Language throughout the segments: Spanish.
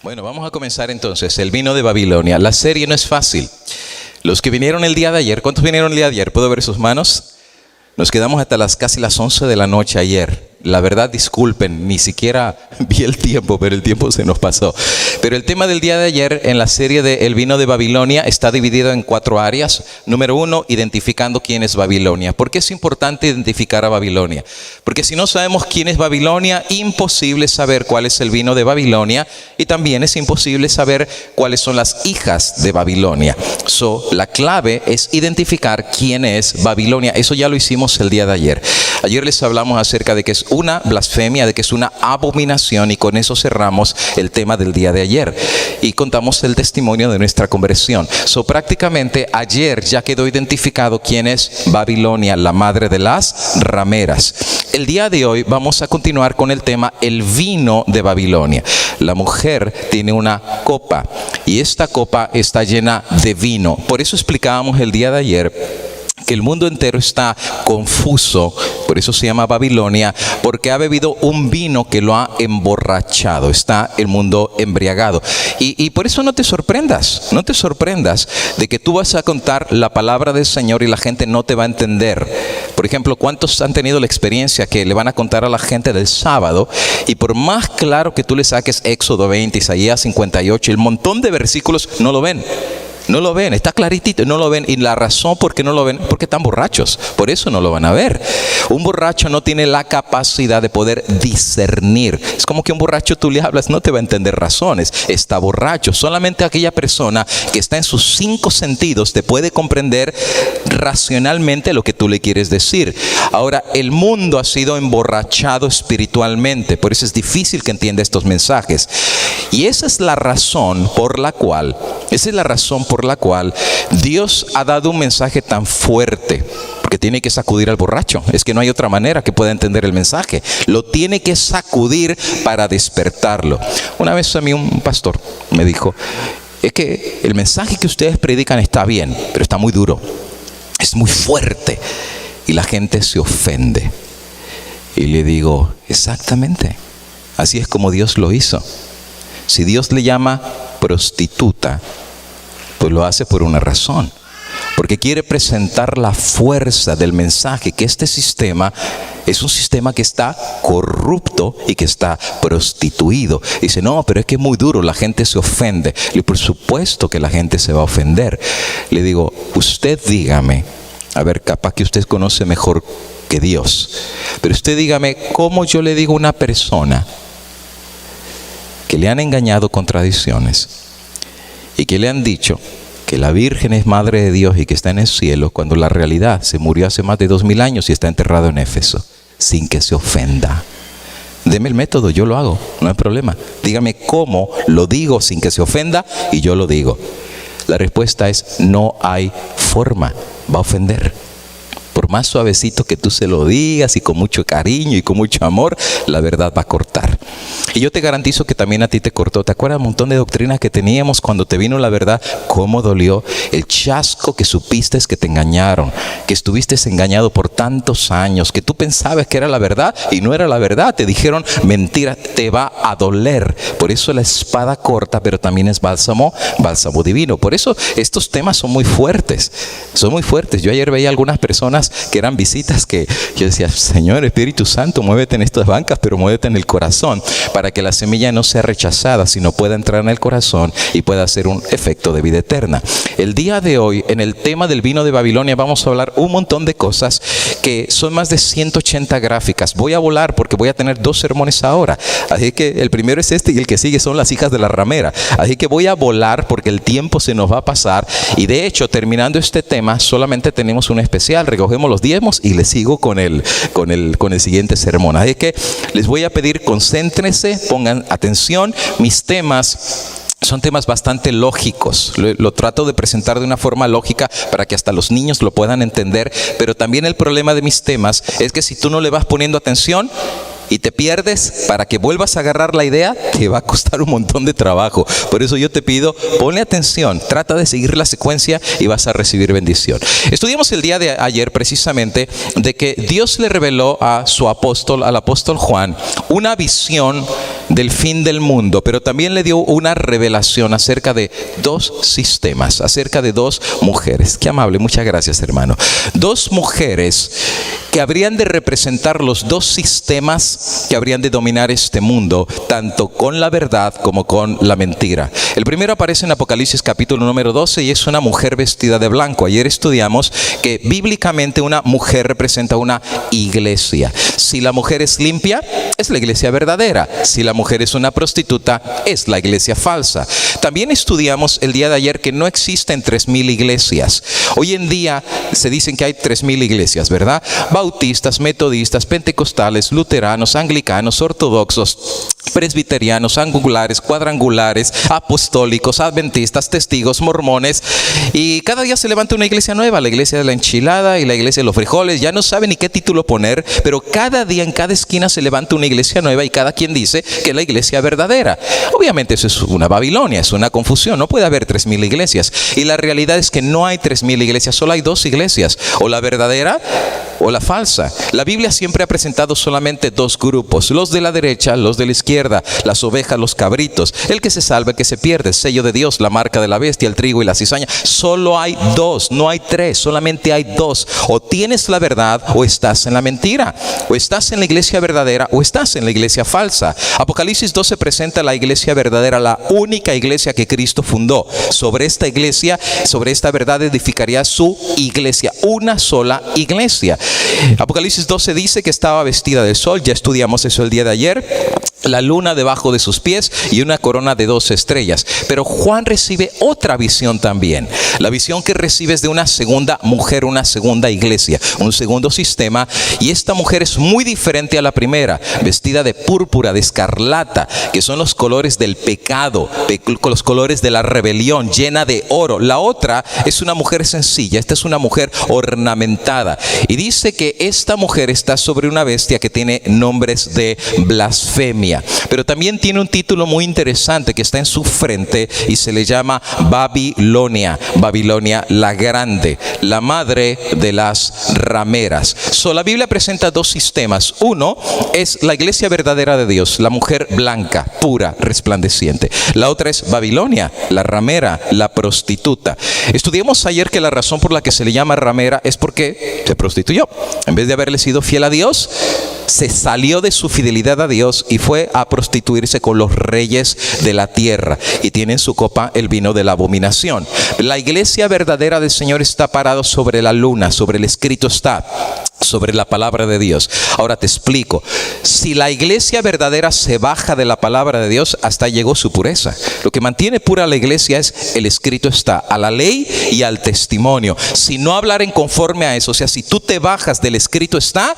Bueno, vamos a comenzar entonces. El vino de Babilonia. La serie no es fácil. Los que vinieron el día de ayer, ¿cuántos vinieron el día de ayer? ¿Puedo ver sus manos? Nos quedamos hasta casi las 11 de la noche ayer. La verdad, disculpen, ni siquiera vi el tiempo, pero el tiempo se nos pasó. Pero el tema del día de ayer en la serie de El vino de Babilonia está dividido en 4 áreas. Número 1, identificando quién es Babilonia. ¿Por qué es importante identificar a Babilonia? Porque si no sabemos quién es Babilonia, imposible saber cuál es el vino de Babilonia. Y también es imposible saber cuáles son las hijas de Babilonia. La clave es identificar quién es Babilonia. Eso ya lo hicimos el día de ayer. Ayer les hablamos acerca de que es una blasfemia, de que es una abominación, y con eso cerramos el tema del día de ayer y contamos el testimonio de nuestra conversión. Prácticamente ayer ya quedó identificado quién es Babilonia, la madre de las rameras. El día de hoy vamos a continuar con el tema el vino de Babilonia. La mujer tiene una copa y esta copa está llena de vino. Por eso explicábamos el día de ayer que el mundo entero está confuso, por eso se llama Babilonia, porque ha bebido un vino que lo ha emborrachado. Está el mundo embriagado. Y por eso no te sorprendas de que tú vas a contar la palabra del Señor y la gente no te va a entender. Por ejemplo, ¿cuántos han tenido la experiencia que le van a contar a la gente del sábado y por más claro que tú le saques Éxodo 20, Isaías 58, el montón de versículos no lo ven? No lo ven, está claritito, no lo ven. Y la razón por qué no lo ven, porque están borrachos. Por eso no lo van a ver. Un borracho no tiene la capacidad de poder discernir. Es como que un borracho tú le hablas, no te va a entender razones. Está borracho. Solamente aquella persona que está en sus 5 sentidos te puede comprender racionalmente lo que tú le quieres decir. Ahora, el mundo ha sido emborrachado espiritualmente. Por eso es difícil que entienda estos mensajes. Y esa es la razón por la cual Dios ha dado un mensaje tan fuerte, porque tiene que sacudir al borracho. Es que no hay otra manera que pueda entender el mensaje. Lo tiene que sacudir para despertarlo. Una vez a mí un pastor me dijo, es que el mensaje que ustedes predican está bien, pero está muy duro, es muy fuerte y la gente se ofende. Y le digo, exactamente, así es como Dios lo hizo. Si Dios le llama prostituta, pues lo hace por una razón, porque quiere presentar la fuerza del mensaje, que este sistema es un sistema que está corrupto y que está prostituido. Dice, no, pero es que es muy duro, la gente se ofende. Y por supuesto que la gente se va a ofender. Le digo, usted dígame, a ver, capaz que usted conoce mejor que Dios, pero usted dígame, ¿cómo yo le digo a una persona que le han engañado con tradiciones y que le han dicho que la Virgen es Madre de Dios y que está en el cielo, cuando la realidad se murió hace más de 2000 años y está enterrado en Éfeso, sin que se ofenda? Deme el método, yo lo hago, no hay problema. Dígame cómo lo digo sin que se ofenda y yo lo digo. La respuesta es, no hay forma, va a ofender. Por más suavecito que tú se lo digas y con mucho cariño y con mucho amor, la verdad va a cortar. Y yo te garantizo que también a ti te cortó. ¿Te acuerdas un montón de doctrinas que teníamos cuando te vino la verdad? ¿Cómo dolió? El chasco que supiste es que te engañaron, que estuviste engañado por tantos años, que tú pensabas que era la verdad y no era la verdad. Te dijeron mentira, te va a doler. Por eso la espada corta, pero también es bálsamo divino. Por eso estos temas son muy fuertes. Yo ayer veía algunas personas que eran visitas que yo decía, Señor Espíritu Santo, muévete en estas bancas, pero muévete en el corazón, para que la semilla no sea rechazada, sino pueda entrar en el corazón y pueda hacer un efecto de vida eterna. El día de hoy, en el tema del vino de Babilonia, vamos a hablar un montón de cosas que son más de 180 gráficas. Voy a volar porque voy a tener 2 sermones ahora. Así que el primero es este y el que sigue son las hijas de la ramera. Así que voy a volar porque el tiempo se nos va a pasar. Y de hecho, terminando este tema, solamente tenemos un especial. Recogemos los diezmos y les sigo con el siguiente sermón. Así que les voy a pedir, concéntrense, pongan atención. Mis temas son temas bastante lógicos. Lo trato de presentar de una forma lógica para que hasta los niños lo puedan entender. Pero también el problema de mis temas es que si tú no le vas poniendo atención y te pierdes, para que vuelvas a agarrar la idea, te va a costar un montón de trabajo. Por eso yo te pido, ponle atención, trata de seguir la secuencia y vas a recibir bendición. Estudiamos el día de ayer precisamente de que Dios le reveló a su apóstol, al apóstol Juan, una visión del fin del mundo, pero también le dio una revelación acerca de dos sistemas, acerca de dos mujeres. Qué amable, muchas gracias, hermano. Dos mujeres que habrían de representar los dos sistemas que habrían de dominar este mundo, tanto con la verdad como con la mentira. El primero aparece en Apocalipsis capítulo número 12 y es una mujer vestida de blanco. Ayer estudiamos que bíblicamente una mujer representa una iglesia. Si la mujer es limpia, es la iglesia verdadera. Si la mujer es una prostituta, es la iglesia falsa. También estudiamos el día de ayer que no existen 3,000 iglesias. Hoy en día se dicen que hay 3,000 iglesias, ¿verdad? Bautistas, metodistas, pentecostales, luteranos, anglicanos, ortodoxos, presbiterianos, angulares, cuadrangulares, apostólicos, adventistas, testigos, mormones, y cada día se levanta una iglesia nueva, la iglesia de la enchilada y la iglesia de los frijoles. Ya no saben ni qué título poner, pero cada día en cada esquina se levanta una iglesia nueva y cada quien dice que es la iglesia verdadera. Obviamente eso es una Babilonia, es una confusión. No puede haber 3,000 iglesias, y la realidad es que no hay 3,000 iglesias, solo hay dos iglesias, o la verdadera o la falsa. La Biblia siempre ha presentado solamente dos grupos, los de la derecha, los de la izquierda, las ovejas, los cabritos, el que se salva, el que se pierde, el sello de Dios, la marca de la bestia, el trigo y la cizaña. Solo hay dos, no hay tres, solamente hay dos. O tienes la verdad o estás en la mentira, o estás en la iglesia verdadera o estás en la iglesia falsa. Apocalipsis 12 presenta la iglesia verdadera, la única iglesia que Cristo fundó. Sobre esta iglesia, sobre esta verdad edificaría su iglesia, una sola iglesia. Apocalipsis 12 dice que estaba vestida de sol, ya estudiamos eso el día de ayer, la luna debajo de sus pies y una corona de 12 estrellas. Pero Juan recibe otra visión también. La visión que recibe es de una segunda mujer, una segunda iglesia, un segundo sistema, y esta mujer es muy diferente a la primera, vestida de púrpura, de escarlata, que son los colores del pecado, los colores de la rebelión, llena de oro. La otra es una mujer sencilla, esta es una mujer ornamentada, y dice que esta mujer está sobre una bestia que tiene nombres de blasfemia. Pero también tiene un título muy interesante que está en su frente y se le llama Babilonia, Babilonia la grande, la madre de las rameras. La Biblia presenta dos sistemas. Uno es la iglesia verdadera de Dios, la mujer blanca, pura, resplandeciente. La otra es Babilonia, la ramera, la prostituta. Estudiamos ayer que la razón por la que se le llama ramera es porque se prostituyó. En vez de haberle sido fiel a Dios, se salió de su fidelidad a Dios y fue a prostituirse con los reyes de la tierra, y tiene en su copa el vino de la abominación. La iglesia verdadera del Señor está parada sobre la luna, sobre el escrito está, sobre la palabra de Dios. Ahora te explico. Si la iglesia verdadera se baja de la palabra de Dios, hasta llegó su pureza. Lo que mantiene pura la iglesia es el escrito está, a la ley y al testimonio. Si no hablaren conforme a eso, o sea, si tú te bajas del escrito está,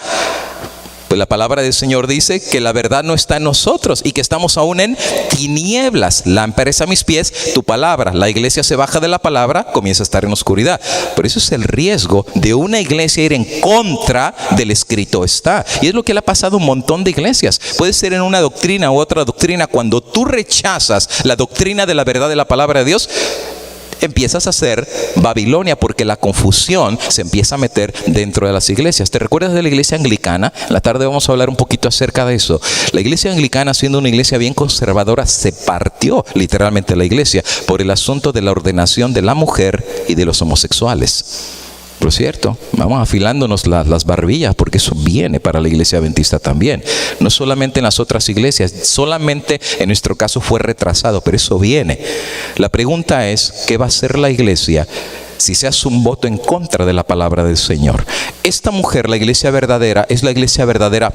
pues la palabra del Señor dice que la verdad no está en nosotros y que estamos aún en tinieblas. Lámpara es a mis pies tu palabra. La iglesia se baja de la palabra, comienza a estar en oscuridad. Por eso es el riesgo de una iglesia ir en contra del escrito está. Y es lo que le ha pasado a un montón de iglesias. Puede ser en una doctrina u otra doctrina. Cuando tú rechazas la doctrina de la verdad de la palabra de Dios, empiezas a hacer Babilonia, porque la confusión se empieza a meter dentro de las iglesias. ¿Te recuerdas de la iglesia anglicana? En la tarde vamos a hablar un poquito acerca de eso. La iglesia anglicana, siendo una iglesia bien conservadora, se partió literalmente la iglesia por el asunto de la ordenación de la mujer y de los homosexuales. Por cierto, vamos afilándonos las barbillas, porque eso viene para la iglesia adventista también. No solamente en las otras iglesias, solamente en nuestro caso fue retrasado, pero eso viene. La pregunta es, ¿qué va a hacer la iglesia si se hace un voto en contra de la palabra del Señor? Esta mujer, la iglesia verdadera, es la iglesia verdadera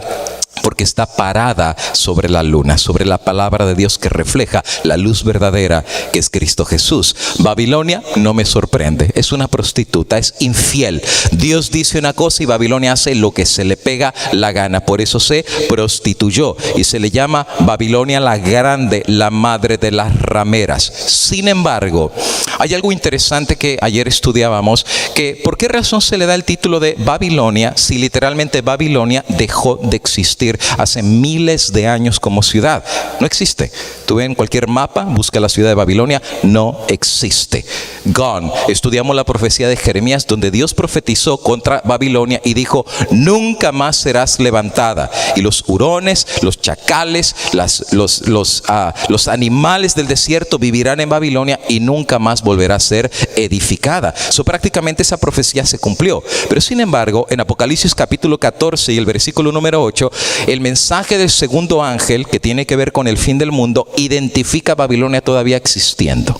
porque está parada sobre la luna, sobre la palabra de Dios que refleja la luz verdadera que es Cristo Jesús. Babilonia no me sorprende, es una prostituta, es infiel. Dios dice una cosa y Babilonia hace lo que se le pega la gana. Por eso se prostituyó y se le llama Babilonia la grande, la madre de las rameras. Sin embargo, hay algo interesante que ayer estudiábamos, que ¿por qué razón se le da el título de Babilonia si literalmente Babilonia dejó de existir? existir hace miles de años como ciudad. No existe. Tú ves en cualquier mapa, busca la ciudad de Babilonia, no existe. Gone. Estudiamos la profecía de Jeremías, donde Dios profetizó contra Babilonia y dijo: nunca más serás levantada. Y los hurones, los chacales, los animales del desierto vivirán en Babilonia y nunca más volverá a ser edificada. Prácticamente esa profecía se cumplió. Pero sin embargo, en Apocalipsis capítulo 14 y el versículo número 8, el mensaje del segundo ángel, que tiene que ver con el fin del mundo, identifica a Babilonia todavía existiendo.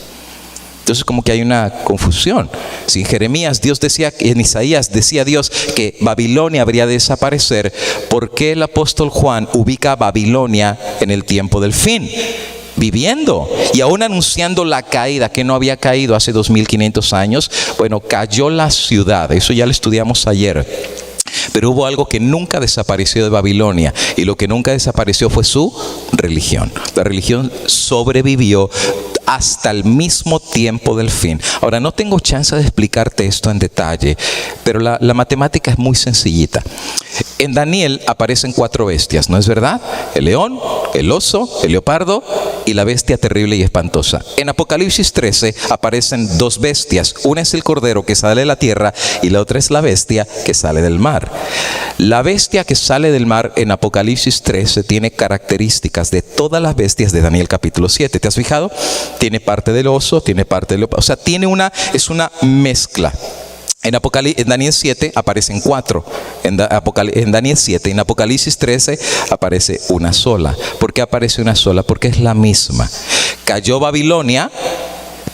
Entonces como que hay una confusión. Si en Jeremías Dios decía, en Isaías decía Dios que Babilonia habría de desaparecer, ¿por qué el apóstol Juan ubica a Babilonia en el tiempo del fin? Viviendo y aún anunciando la caída, que no había caído hace 2500 años. Bueno, cayó la ciudad, eso ya lo estudiamos ayer. Pero hubo algo que nunca desapareció de Babilonia, y lo que nunca desapareció fue su religión. La religión sobrevivió hasta el mismo tiempo del fin. Ahora, no tengo chance de explicarte esto en detalle, pero la matemática es muy sencillita. En Daniel aparecen 4 bestias, ¿no es verdad? El león, el oso, el leopardo y la bestia terrible y espantosa. En Apocalipsis 13 aparecen 2 bestias. Una es el cordero que sale de la tierra y la otra es la bestia que sale del mar. La bestia que sale del mar en Apocalipsis 13 tiene características de todas las bestias de Daniel capítulo 7. ¿Te has fijado? Tiene parte del oso, tiene parte del leopardo. O sea, es una mezcla. En Daniel 7 aparecen 4, en Daniel 7, en Apocalipsis 13 aparece una sola. ¿Por qué aparece una sola? Porque es la misma. Cayó Babilonia,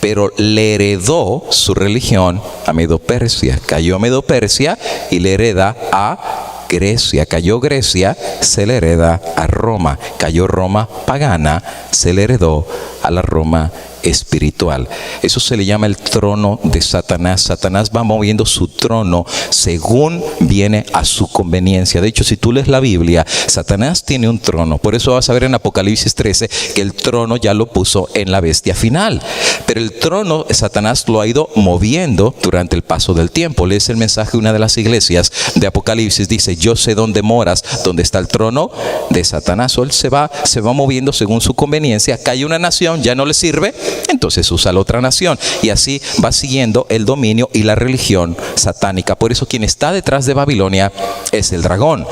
pero le heredó su religión a Medo-Persia. Cayó Medo-Persia y le hereda a Grecia. Cayó Grecia, se le hereda a Roma. Cayó Roma pagana, se le heredó a la Roma espiritual. Eso se le llama el trono de Satanás. Satanás va moviendo su trono según viene a su conveniencia. De hecho, si tú lees la Biblia, Satanás tiene un trono. Por eso vas a ver en Apocalipsis 13 que el trono ya lo puso en la bestia final. Pero el trono, Satanás lo ha ido moviendo durante el paso del tiempo. Lees el mensaje de una de las iglesias de Apocalipsis. Dice: yo sé dónde moras, dónde está el trono de Satanás. O él se va moviendo según su conveniencia. Cae una nación, ya no le sirve, entonces usa la otra nación, y así va siguiendo el dominio y la religión satánica. Por eso quien está detrás de Babilonia es el dragón.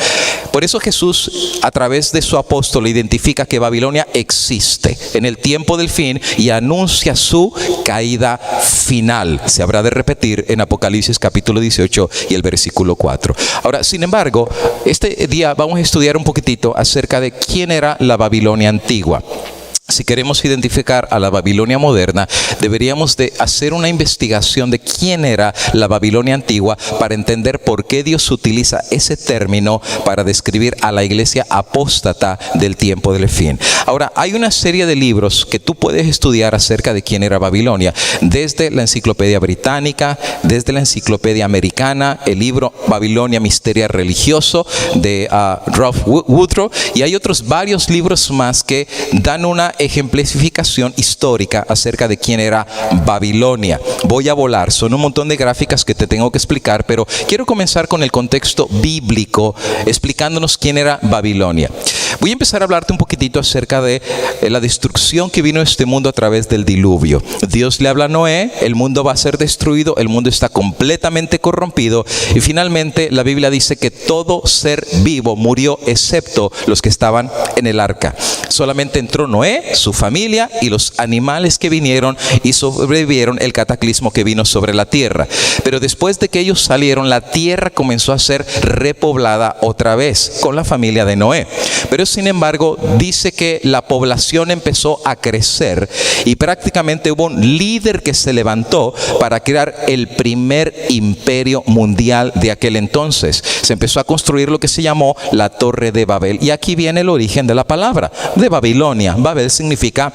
Por eso Jesús, a través de su apóstol, identifica que Babilonia existe en el tiempo del fin y anuncia su caída final. Se habrá de repetir en Apocalipsis capítulo 18 y el versículo 4. Ahora, sin embargo, este día vamos a estudiar un poquitito acerca de quién era la Babilonia antigua. Si queremos identificar a la Babilonia moderna, deberíamos de hacer una investigación de quién era la Babilonia antigua para entender por qué Dios utiliza ese término para describir a la iglesia apóstata del tiempo del fin. Ahora, hay una serie de libros que tú puedes estudiar acerca de quién era Babilonia, desde la Enciclopedia Británica, desde la Enciclopedia Americana, el libro Babilonia Misterio Religioso de Ralph Woodrow, y hay otros varios libros más que dan una ejemplificación histórica acerca de quién era Babilonia. Voy a volar, son un montón de gráficas que te tengo que explicar, pero quiero comenzar con el contexto bíblico, explicándonos quién era Babilonia. Voy a empezar a hablarte un poquitito acerca de la destrucción que vino a este mundo a través del diluvio. Dios le habla a Noé, el mundo va a ser destruido, el mundo está completamente corrompido, y finalmente la Biblia dice que todo ser vivo murió excepto los que estaban en el arca. Solamente entró Noé, su familia y los animales que vinieron y sobrevivieron el cataclismo que vino sobre la tierra. Pero después de que ellos salieron, la tierra comenzó a ser repoblada otra vez con la familia de Noé. Pero sin embargo, dice que la población empezó a crecer y prácticamente hubo un líder que se levantó para crear el primer imperio mundial de aquel entonces. Se empezó a construir lo que se llamó la Torre de Babel. Y aquí viene el origen de la palabra, de Babilonia. Babel significa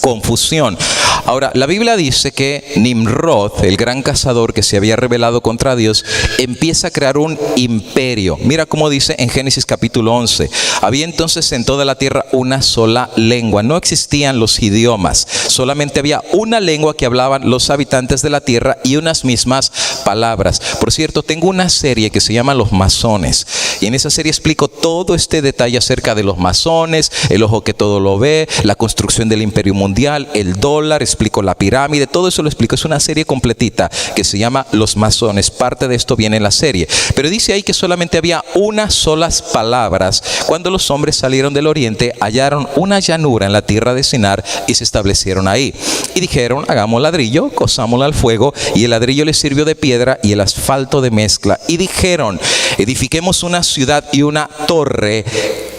confusión. Ahora, la Biblia dice que Nimrod, el gran cazador que se había rebelado contra Dios, empieza a crear un imperio. Mira cómo dice en Génesis capítulo 11. Había entonces en toda la tierra una sola lengua. No existían los idiomas. Solamente había una lengua que hablaban los habitantes de la tierra y unas mismas palabras. Por cierto, tengo una serie que se llama Los Masones, Y en esa serie explico todo este detalle acerca de los masones, el ojo que todo lo ve, la construcción del imperio mundial, el dólar, explico la pirámide, todo eso lo explico. Es una serie completita que se llama Los Masones. Parte de esto viene en la serie. Pero dice ahí que solamente había unas solas palabras. Cuando los hombres salieron del oriente, hallaron una llanura en la tierra de Sinar y se establecieron ahí. Y dijeron, hagamos ladrillo, cozámoslo al fuego, y el ladrillo les sirvió de piedra y el asfalto de mezcla. Y dijeron, edifiquemos una ciudad y una torre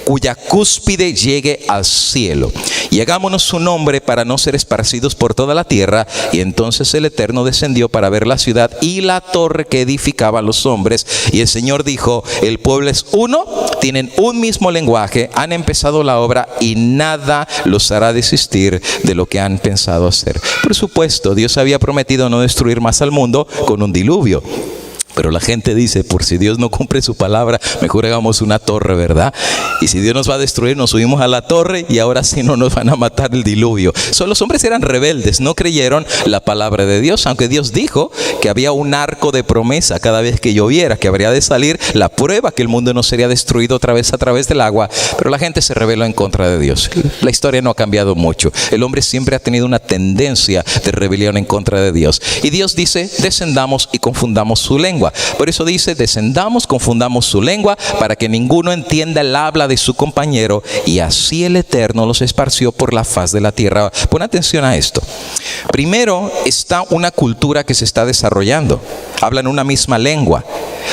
cuya cúspide llegue al cielo, y hagámonos su nombre para no ser esparcidos por toda la tierra. Y entonces el Eterno descendió para ver la ciudad y la torre que edificaban los hombres. Y el Señor dijo, el pueblo es uno, tienen un mismo lenguaje, han empezado la obra y nada los hará desistir de lo que han pensado hacer. Por supuesto, Dios había prometido no destruir más al mundo con un diluvio. Pero la gente dice, por si Dios no cumple su palabra, mejor hagamos una torre, ¿verdad? Y si Dios nos va a destruir, nos subimos a la torre y ahora sí no nos van a matar el diluvio. Los hombres eran rebeldes, no creyeron la palabra de Dios, aunque Dios dijo que había un arco de promesa cada vez que lloviera, que habría de salir la prueba que el mundo no sería destruido otra vez a través del agua. Pero la gente se rebeló en contra de Dios. La historia no ha cambiado mucho. El hombre siempre ha tenido una tendencia de rebelión en contra de Dios. Y Dios dice, descendamos y confundamos su lengua. Por eso dice, descendamos, confundamos su lengua, para que ninguno entienda el habla de su compañero. Y así el Eterno los esparció por la faz de la tierra. Pon atención a esto. Primero está una cultura que se está desarrollando. Hablan una misma lengua.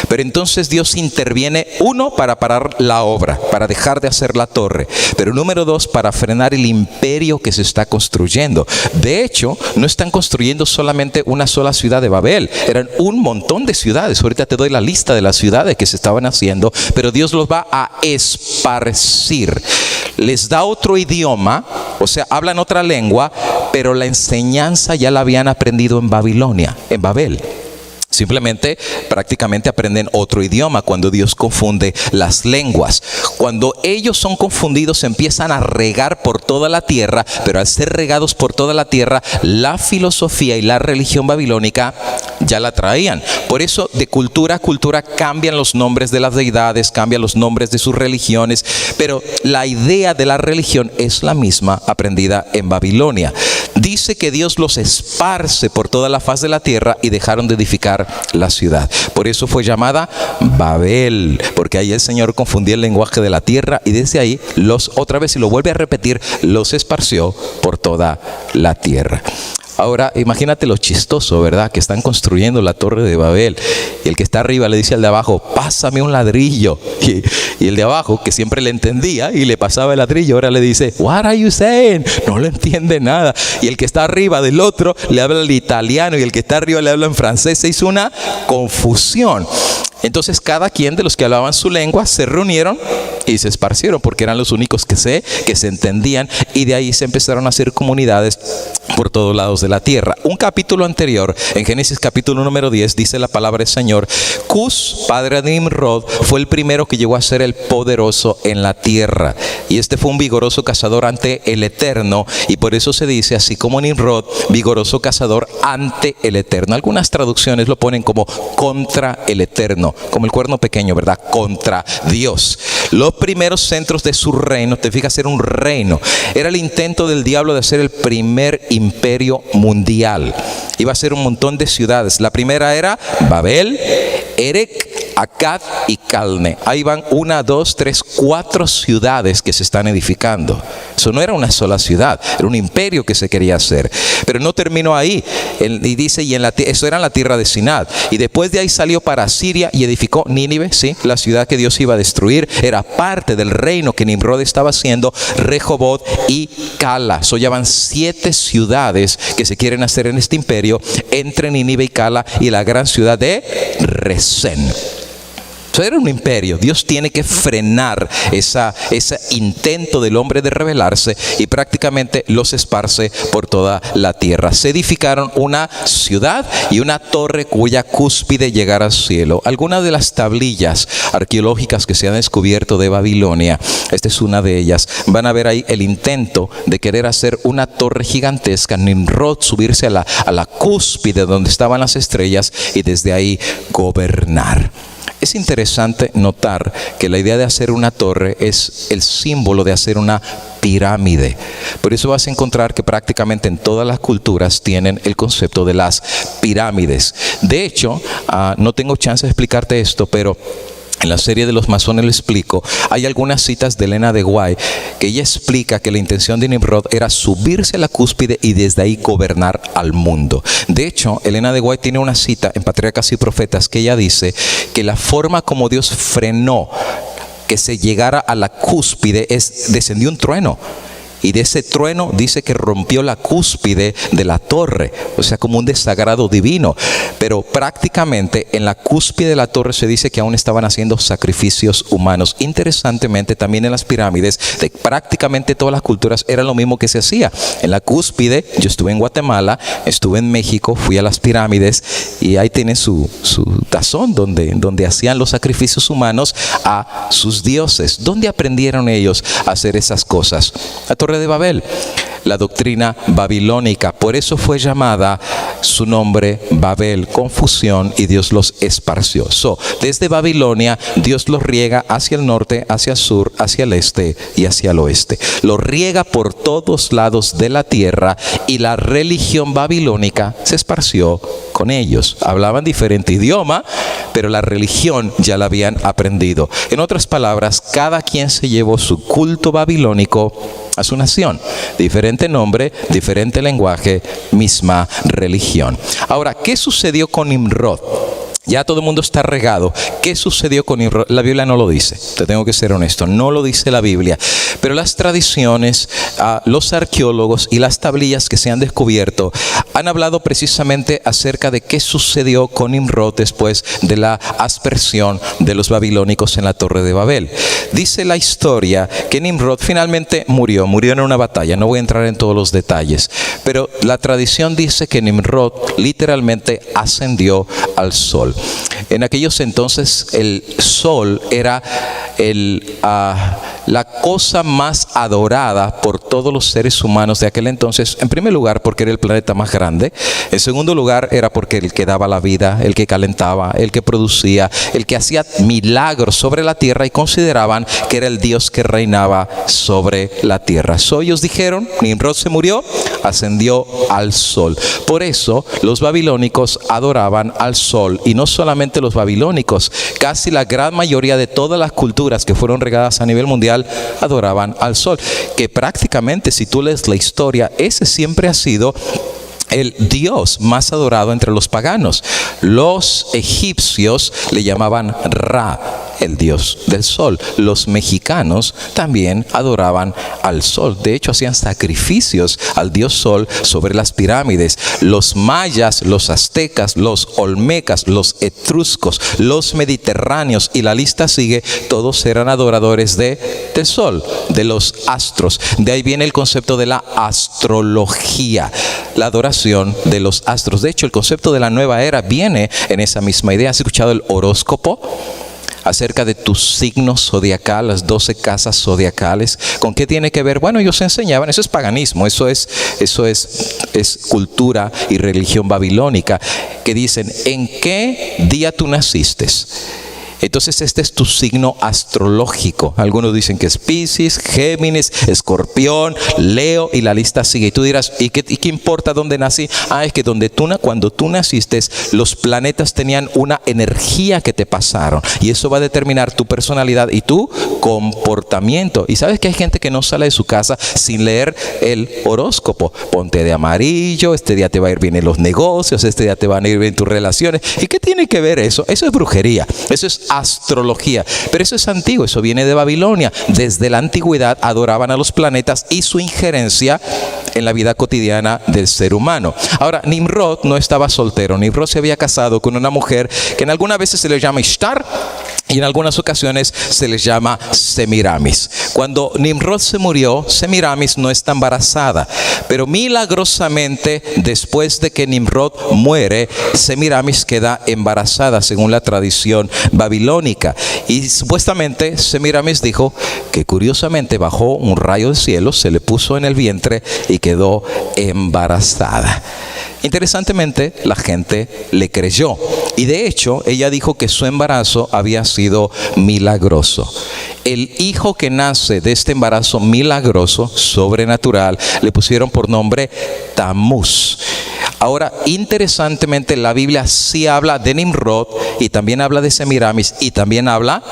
Pero entonces Dios interviene, uno, para parar la obra, para dejar de hacer la torre. Pero número dos, para frenar el imperio que se está construyendo. De hecho, no están construyendo solamente una sola ciudad de Babel. Eran un montón de ciudades. Ahorita te doy la lista de las ciudades que se estaban haciendo. Pero Dios los va a esparcir. Les da otro idioma, o sea, hablan otra lengua, pero la enseñanza ya la habían aprendido en Babilonia, en Babel. Simplemente, prácticamente aprenden otro idioma cuando Dios confunde las lenguas. Cuando ellos son confundidos, empiezan a regar por toda la tierra, pero al ser regados por toda la tierra, la filosofía y la religión babilónica ya la traían. Por eso, de cultura a cultura cambian los nombres de las deidades, cambian los nombres de sus religiones, pero la idea de la religión es la misma aprendida en Babilonia. Dice que Dios los esparce por toda la faz de la tierra y dejaron de edificar la ciudad. Por eso fue llamada Babel, porque ahí el Señor confundía el lenguaje de la tierra y desde ahí otra vez, y lo vuelve a repetir, los esparció por toda la tierra. Ahora, imagínate lo chistoso, ¿verdad? Que están construyendo la torre de Babel y el que está arriba le dice al de abajo, pásame un ladrillo. Y el de abajo, que siempre le entendía y le pasaba el ladrillo, ahora le dice, what are you saying? No le entiende nada. Y el que está arriba del otro le habla el italiano y el que está arriba le habla en francés. Se hizo una confusión. Entonces cada quien de los que hablaban su lengua se reunieron y se esparcieron, porque eran los únicos que se entendían, y de ahí se empezaron a hacer comunidades por todos lados de la tierra. Un capítulo anterior, en Génesis capítulo número 10, dice la palabra del Señor, Cus, padre de Nimrod, fue el primero que llegó a ser el poderoso en la tierra, y este fue un vigoroso cazador ante el Eterno, y por eso se dice, así como Nimrod, vigoroso cazador ante el Eterno. Algunas traducciones lo ponen como contra el Eterno, como el cuerno pequeño, ¿verdad? Contra Dios. Los primeros centros de su reino, te fijas, era un reino. Era el intento del diablo de hacer el primer imperio mundial. Iba a ser un montón de ciudades. La primera era Babel, Erech, Akkad y Calne. Ahí van 1, 2, 3, 4 ciudades que se están edificando. Eso no era una sola ciudad, era un imperio que se quería hacer. Pero no terminó ahí. Y dice, eso era en la tierra de Sinad. Y después de ahí salió para Siria y edificó Nínive, ¿sí? La ciudad que Dios iba a destruir. Era parte del reino que Nimrod estaba haciendo, Rehoboth y Cala. Ya van 7 ciudades que se quieren hacer en este imperio, entre Nínive y Cala y la gran ciudad de Resén. Era un imperio. Dios tiene que frenar ese intento del hombre de rebelarse y prácticamente los esparce por toda la tierra. Se edificaron una ciudad y una torre cuya cúspide llegara al cielo. Algunas de las tablillas arqueológicas que se han descubierto de Babilonia, esta es una de ellas, van a ver ahí el intento de querer hacer una torre gigantesca, Nimrod subirse a la cúspide donde estaban las estrellas y desde ahí gobernar. Es interesante notar que la idea de hacer una torre es el símbolo de hacer una pirámide. Por eso vas a encontrar que prácticamente en todas las culturas tienen el concepto de las pirámides. De hecho, no tengo chance de explicarte esto, pero en la serie de los masones lo explico. Hay algunas citas de Elena de White que ella explica que la intención de Nimrod era subirse a la cúspide y desde ahí gobernar al mundo. De hecho, Elena de White tiene una cita en Patriarcas y Profetas que ella dice que la forma como Dios frenó que se llegara a la cúspide descendió un trueno. Y de ese trueno dice que rompió la cúspide de la torre, o sea, como un desagrado divino. Pero prácticamente en la cúspide de la torre se dice que aún estaban haciendo sacrificios humanos. Interesantemente, también en las pirámides de prácticamente todas las culturas era lo mismo que se hacía. En la cúspide, yo estuve en Guatemala, estuve en México, fui a las pirámides y ahí tienen su tazón donde hacían los sacrificios humanos a sus dioses. ¿Dónde aprendieron ellos a hacer esas cosas? La Torre de Babel, la doctrina babilónica. Por eso fue llamada su nombre Babel, confusión, y Dios los esparció. Desde Babilonia, Dios los riega hacia el norte, hacia el sur, hacia el este y hacia el oeste. Los riega por todos lados de la tierra y la religión babilónica se esparció con ellos. Hablaban diferente idioma, pero la religión ya la habían aprendido. En otras palabras, cada quien se llevó su culto babilónico a su nación. Diferente nombre, diferente lenguaje, misma religión. Ahora, ¿qué sucedió con Nimrod? Ya todo el mundo está regado. ¿Qué sucedió con Nimrod? La Biblia no lo dice. Te tengo que ser honesto. No lo dice la Biblia. Pero las tradiciones, los arqueólogos y las tablillas que se han descubierto han hablado precisamente acerca de qué sucedió con Nimrod después de la aspersión de los babilónicos en la Torre de Babel. Dice la historia que Nimrod finalmente murió en una batalla. No voy a entrar en todos los detalles. Pero la tradición dice que Nimrod literalmente ascendió al sol. En aquellos entonces el sol era la cosa más adorada por todos los seres humanos de aquel entonces. En primer lugar, porque era el planeta más grande. En segundo lugar, era porque el que daba la vida, el que calentaba, el que producía, el que hacía milagros sobre la tierra, y consideraban que era el Dios que reinaba sobre la tierra. Ellos dijeron, Nimrod se murió, ascendió al sol. Por eso los babilónicos adoraban al sol, y no solamente los babilónicos, casi la gran mayoría de todas las culturas que fueron regadas a nivel mundial adoraban al sol, que prácticamente, si tú lees la historia, ese siempre ha sido el dios más adorado entre los paganos. Los egipcios le llamaban Ra, el dios del sol. Los mexicanos también adoraban al sol. De hecho, hacían sacrificios al dios sol sobre las pirámides. Los mayas, los aztecas, los olmecas, los etruscos, los mediterráneos, y la lista sigue, todos eran adoradores del sol, de los astros. De ahí viene el concepto de la astrología, la adoración de los astros. De hecho, el concepto de la nueva era viene en esa misma idea. ¿Has escuchado el horóscopo? Acerca de tu signo zodiacal, las 12 casas zodiacales. ¿Con qué tiene que ver? Bueno, ellos enseñaban, eso es paganismo, eso es cultura y religión babilónica, que dicen, ¿en qué día tú naciste? Entonces este es tu signo astrológico. Algunos dicen que es Piscis, Géminis, Escorpión, Leo, y la lista sigue. Y tú dirás, ¿y qué importa dónde nací? Es que cuando tú naciste, los planetas tenían una energía que te pasaron, y eso va a determinar tu personalidad y tu comportamiento. Y sabes que hay gente que no sale de su casa sin leer el horóscopo. Ponte de amarillo, este día te va a ir bien en los negocios, este día te van a ir bien en tus relaciones. ¿Y qué tiene que ver eso? Eso es brujería, eso es astrología. Pero eso es antiguo, eso viene de Babilonia. Desde la antigüedad adoraban a los planetas y su injerencia en la vida cotidiana del ser humano. Ahora, Nimrod no estaba soltero. Nimrod se había casado con una mujer que en algunas veces se le llama Ishtar y en algunas ocasiones se les llama Semiramis. Cuando Nimrod se murió, Semiramis no está embarazada, pero milagrosamente después de que Nimrod muere, Semiramis queda embarazada según la tradición babilónica. Y supuestamente Semiramis dijo que curiosamente bajó un rayo del cielo, se le puso en el vientre y quedó embarazada. Interesantemente, la gente le creyó. Y de hecho, ella dijo que su embarazo había sido milagroso. El hijo que nace de este embarazo milagroso, sobrenatural, le pusieron por nombre Tamuz. Ahora, interesantemente, la Biblia sí habla de Nimrod y también habla de Semiramis y también habla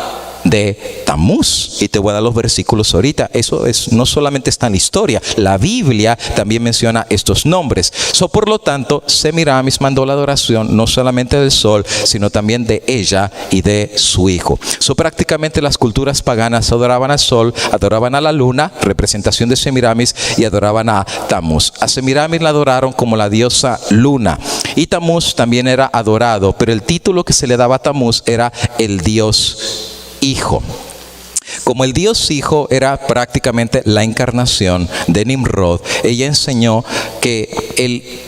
de Tamuz, y te voy a dar los versículos ahorita. Eso no solamente está en la historia, la Biblia también menciona estos nombres. Por lo tanto, Semiramis mandó la adoración no solamente del sol, sino también de ella y de su hijo. Prácticamente las culturas paganas adoraban al sol, adoraban a la luna, representación de Semiramis, y adoraban a Tamuz. A Semiramis la adoraron como la diosa luna, y Tamuz también era adorado, pero el título que se le daba a Tamuz era el dios hijo. Como el Dios Hijo era prácticamente la encarnación de Nimrod, ella enseñó que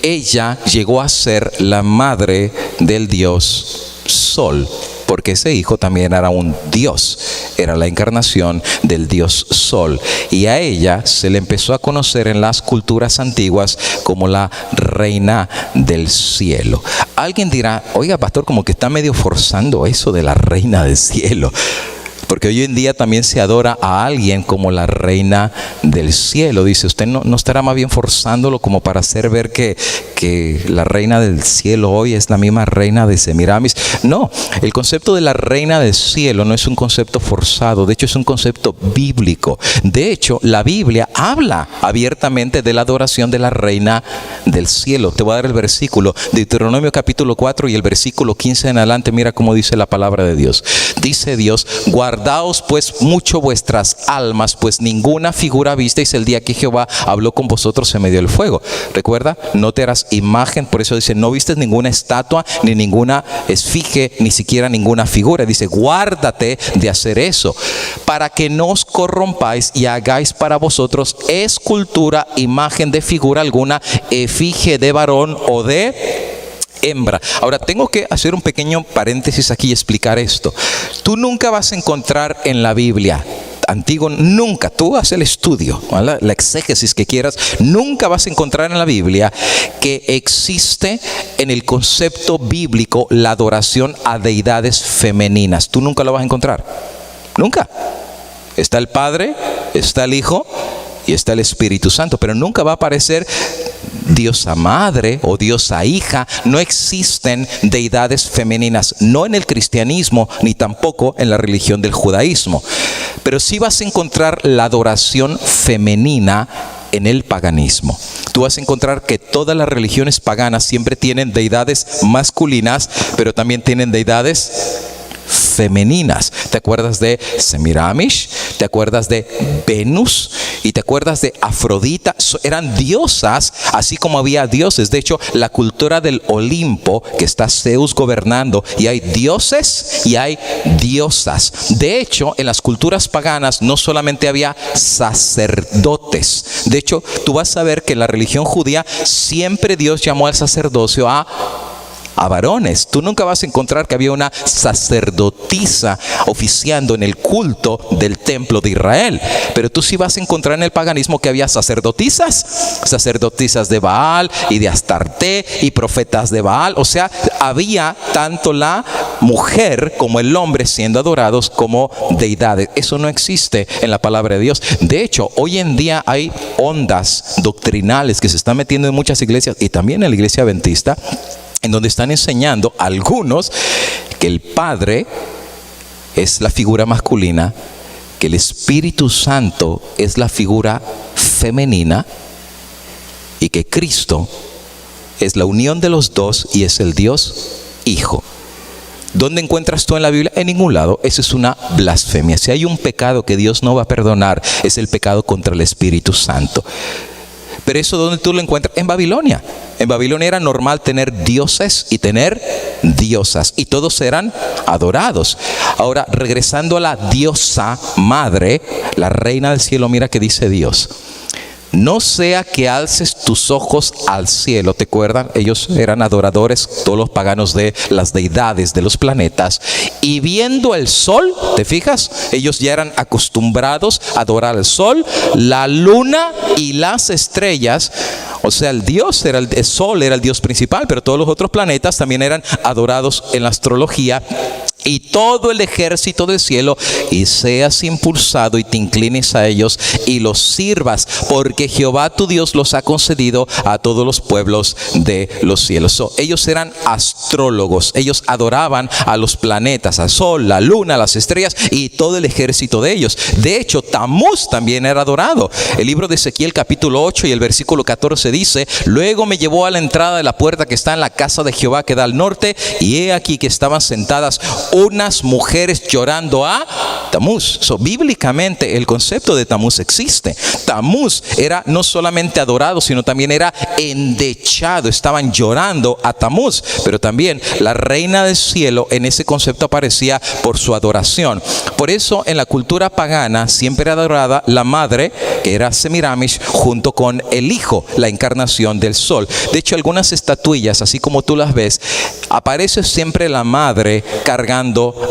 ella llegó a ser la madre del Dios Sol, porque ese hijo también era un Dios, era la encarnación del Dios Sol, y a ella se le empezó a conocer en las culturas antiguas como la reina del cielo. Alguien dirá: oiga, pastor, como que está medio forzando eso de la reina del cielo, porque hoy en día también se adora a alguien como la reina del cielo. Dice, ¿usted no estará más bien forzándolo como para hacer ver que la reina del cielo hoy es la misma reina de Semiramis? No, el concepto de la reina del cielo no es un concepto forzado, de hecho es un concepto bíblico. De hecho, la Biblia habla abiertamente de la adoración de la reina del cielo. Te voy a dar el versículo, Deuteronomio capítulo 4 y el versículo 15 en adelante. Mira cómo dice la palabra de Dios. Dice Dios: guardaos pues mucho vuestras almas, pues ninguna figura visteis el día que Jehová habló con vosotros en medio del fuego. Recuerda, no te harás imagen, por eso dice, no vistes ninguna estatua, ni ninguna esfinge, ni siquiera ninguna figura. Dice, guárdate de hacer eso, para que no os corrompáis y hagáis para vosotros escultura, imagen de figura alguna, efigie de varón o de hembra. Ahora tengo que hacer un pequeño paréntesis aquí y explicar esto. Tú nunca vas a encontrar en la Biblia antiguo, nunca, tú haces el estudio, ¿vale? La exégesis que quieras, nunca vas a encontrar en la Biblia que existe en el concepto bíblico la adoración a deidades femeninas. Tú nunca lo vas a encontrar, nunca. Está el Padre, está el Hijo y está el Espíritu Santo, pero nunca va a aparecer diosa madre o diosa hija. No existen deidades femeninas, no en el cristianismo ni tampoco en la religión del judaísmo, pero sí vas a encontrar la adoración femenina en el paganismo. Tú vas a encontrar que todas las religiones paganas siempre tienen deidades masculinas, pero también tienen deidades femeninas. ¿Te acuerdas de Semiramis? ¿Te acuerdas de Venus? ¿Y te acuerdas de Afrodita? Eran diosas, así como había dioses. De hecho, la cultura del Olimpo, que está Zeus gobernando, y hay dioses y hay diosas. De hecho, en las culturas paganas no solamente había sacerdotes. De hecho, tú vas a ver que en la religión judía siempre Dios llamó al sacerdocio a varones. Tú nunca vas a encontrar que había una sacerdotisa oficiando en el culto del templo de Israel, pero tú sí vas a encontrar en el paganismo que había sacerdotisas de Baal y de Astarte y profetas de Baal. O sea, había tanto la mujer como el hombre siendo adorados como deidades. Eso no existe en la palabra de Dios. De hecho, hoy en día hay ondas doctrinales que se están metiendo en muchas iglesias y también en la iglesia adventista, en donde están enseñando algunos que el Padre es la figura masculina, que el Espíritu Santo es la figura femenina y que Cristo es la unión de los dos y es el Dios Hijo. ¿Dónde encuentras tú en la Biblia? En ningún lado. Eso es una blasfemia. Si hay un pecado que Dios no va a perdonar, es el pecado contra el Espíritu Santo. Pero eso, ¿dónde tú lo encuentras? En Babilonia. En Babilonia era normal tener dioses y tener diosas, y todos eran adorados. Ahora, regresando a la diosa madre, la reina del cielo, mira que dice Dios: no sea que alces tus ojos al cielo. ¿Te acuerdan? Ellos eran adoradores, todos los paganos, de las deidades de los planetas. Y viendo el sol, ¿te fijas? Ellos ya eran acostumbrados a adorar el sol, la luna y las estrellas. O sea, el sol era el dios principal, pero todos los otros planetas también eran adorados en la astrología. Y todo el ejército del cielo, y seas impulsado y te inclines a ellos y los sirvas, porque Jehová tu Dios los ha concedido a todos los pueblos de los cielos. Ellos eran astrólogos, ellos adoraban a los planetas, al sol, la luna, las estrellas y todo el ejército de ellos. De hecho, Tamuz también era adorado. El libro de Ezequiel capítulo 8 y el versículo 14 dice: luego me llevó a la entrada de la puerta que está en la casa de Jehová que da al norte, y he aquí que estaban sentadas unas mujeres llorando a Tamuz. Bíblicamente el concepto de Tamuz existe. Tamuz era no solamente adorado, sino también era endechado. Estaban llorando a Tamuz. Pero también la reina del cielo en ese concepto aparecía por su adoración. Por eso en la cultura pagana siempre era adorada la madre, que era Semiramis, junto con el hijo, la encarnación del sol. De hecho, algunas estatuillas, así como tú las ves, aparece siempre la madre cargando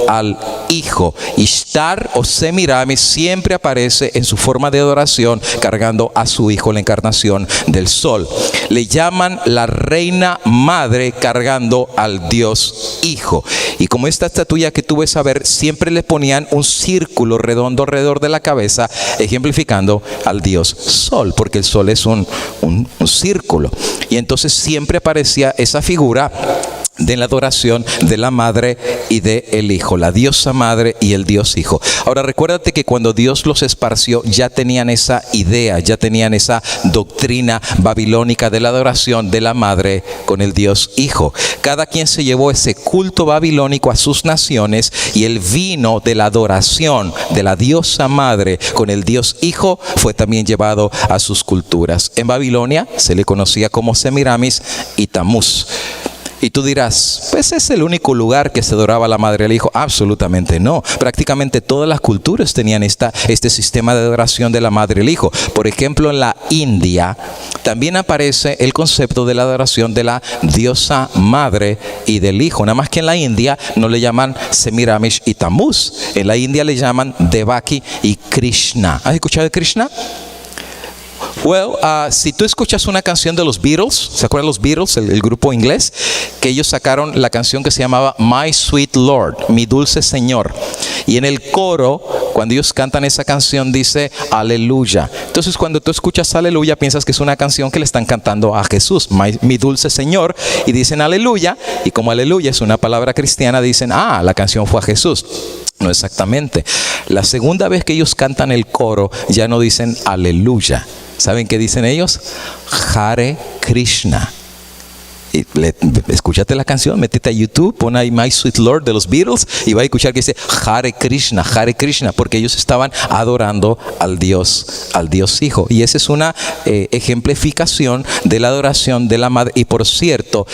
al hijo. Ishtar o Semiramis siempre aparece en su forma de adoración cargando a su hijo, la encarnación del sol. Le llaman la reina madre cargando al dios hijo. Y como esta estatuilla que tú ves a ver, siempre le ponían un círculo redondo alrededor de la cabeza, ejemplificando al dios sol, porque el sol es un círculo. Y entonces siempre aparecía esa figura de la adoración de la madre y de el hijo, la diosa madre y el dios hijo. Ahora recuérdate que cuando Dios los esparció ya tenían esa idea, ya tenían esa doctrina babilónica de la adoración de la madre con el dios hijo. Cada quien se llevó ese culto babilónico a sus naciones, y el vino de la adoración de la diosa madre con el dios hijo fue también llevado a sus culturas. En Babilonia se le conocía como Semiramis y Tamuz. Y tú dirás, pues es el único lugar que se adoraba a la madre y al hijo. Absolutamente no. Prácticamente todas las culturas tenían este sistema de adoración de la madre y el hijo. Por ejemplo, en la India también aparece el concepto de la adoración de la diosa madre y del hijo. Nada más que en la India no le llaman Semiramis y Tamuz. En la India le llaman Devaki y Krishna. ¿Has escuchado de Krishna? Si tú escuchas una canción de los Beatles, ¿se acuerdan los Beatles, el grupo inglés? Que ellos sacaron la canción que se llamaba My Sweet Lord, mi dulce Señor. Y en el coro, cuando ellos cantan esa canción, dice aleluya. Entonces cuando tú escuchas aleluya, piensas que es una canción que le están cantando a Jesús, mi dulce Señor, y dicen aleluya. Y como aleluya es una palabra cristiana, dicen, la canción fue a Jesús. No exactamente. La segunda vez que ellos cantan el coro, ya no dicen aleluya. ¿Saben qué dicen ellos? Hare Krishna. Y escúchate la canción, métete a YouTube, pon ahí My Sweet Lord de los Beatles y va a escuchar que dice Hare Krishna, porque ellos estaban adorando al Dios Hijo. Y esa es una ejemplificación de la adoración de la madre. Y por cierto,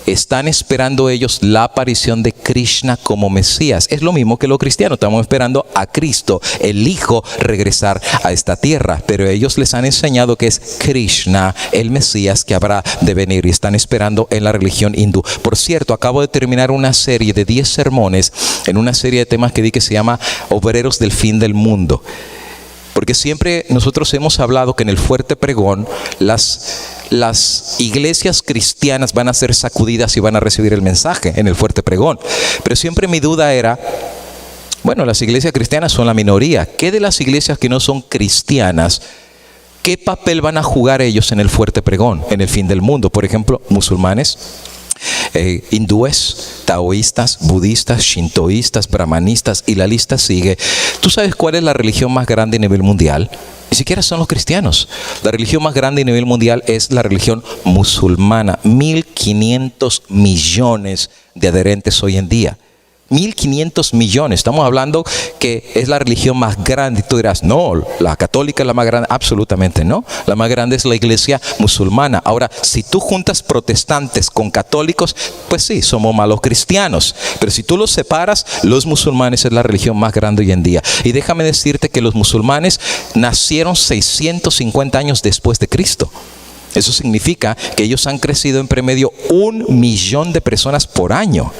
están esperando ellos la aparición de Krishna como Mesías. Es lo mismo que los cristianos, estamos esperando a Cristo, el Hijo, regresar a esta tierra. Pero ellos les han enseñado que es Krishna, el Mesías que habrá de venir, y están esperando en la religión hindú. Por cierto, acabo de terminar una serie de 10 sermones en una serie de temas que di que se llama Obreros del Fin del Mundo. Porque siempre nosotros hemos hablado que en el fuerte pregón las iglesias cristianas van a ser sacudidas y van a recibir el mensaje en el fuerte pregón. Pero siempre mi duda era, las iglesias cristianas son la minoría. ¿Qué de las iglesias que no son cristianas? ¿Qué papel van a jugar ellos en el fuerte pregón, en el fin del mundo? Por ejemplo, musulmanes, hindúes, taoístas, budistas, shintoístas, brahmanistas, y la lista sigue. ¿Tú sabes cuál es la religión más grande a nivel mundial? Ni siquiera son los cristianos. La religión más grande a nivel mundial es la religión musulmana. 1.500 millones de adherentes hoy en día. 1.500 millones. Estamos hablando que es la religión más grande. Y tú dirás, no, la católica es la más grande. Absolutamente no. La más grande es la iglesia musulmana. Ahora, si tú juntas protestantes con católicos, pues sí, somos malos cristianos. Pero si tú los separas, los musulmanes es la religión más grande hoy en día. Y déjame decirte que los musulmanes nacieron 650 años después de Cristo. Eso significa que ellos han crecido en promedio 1 millón de personas por año.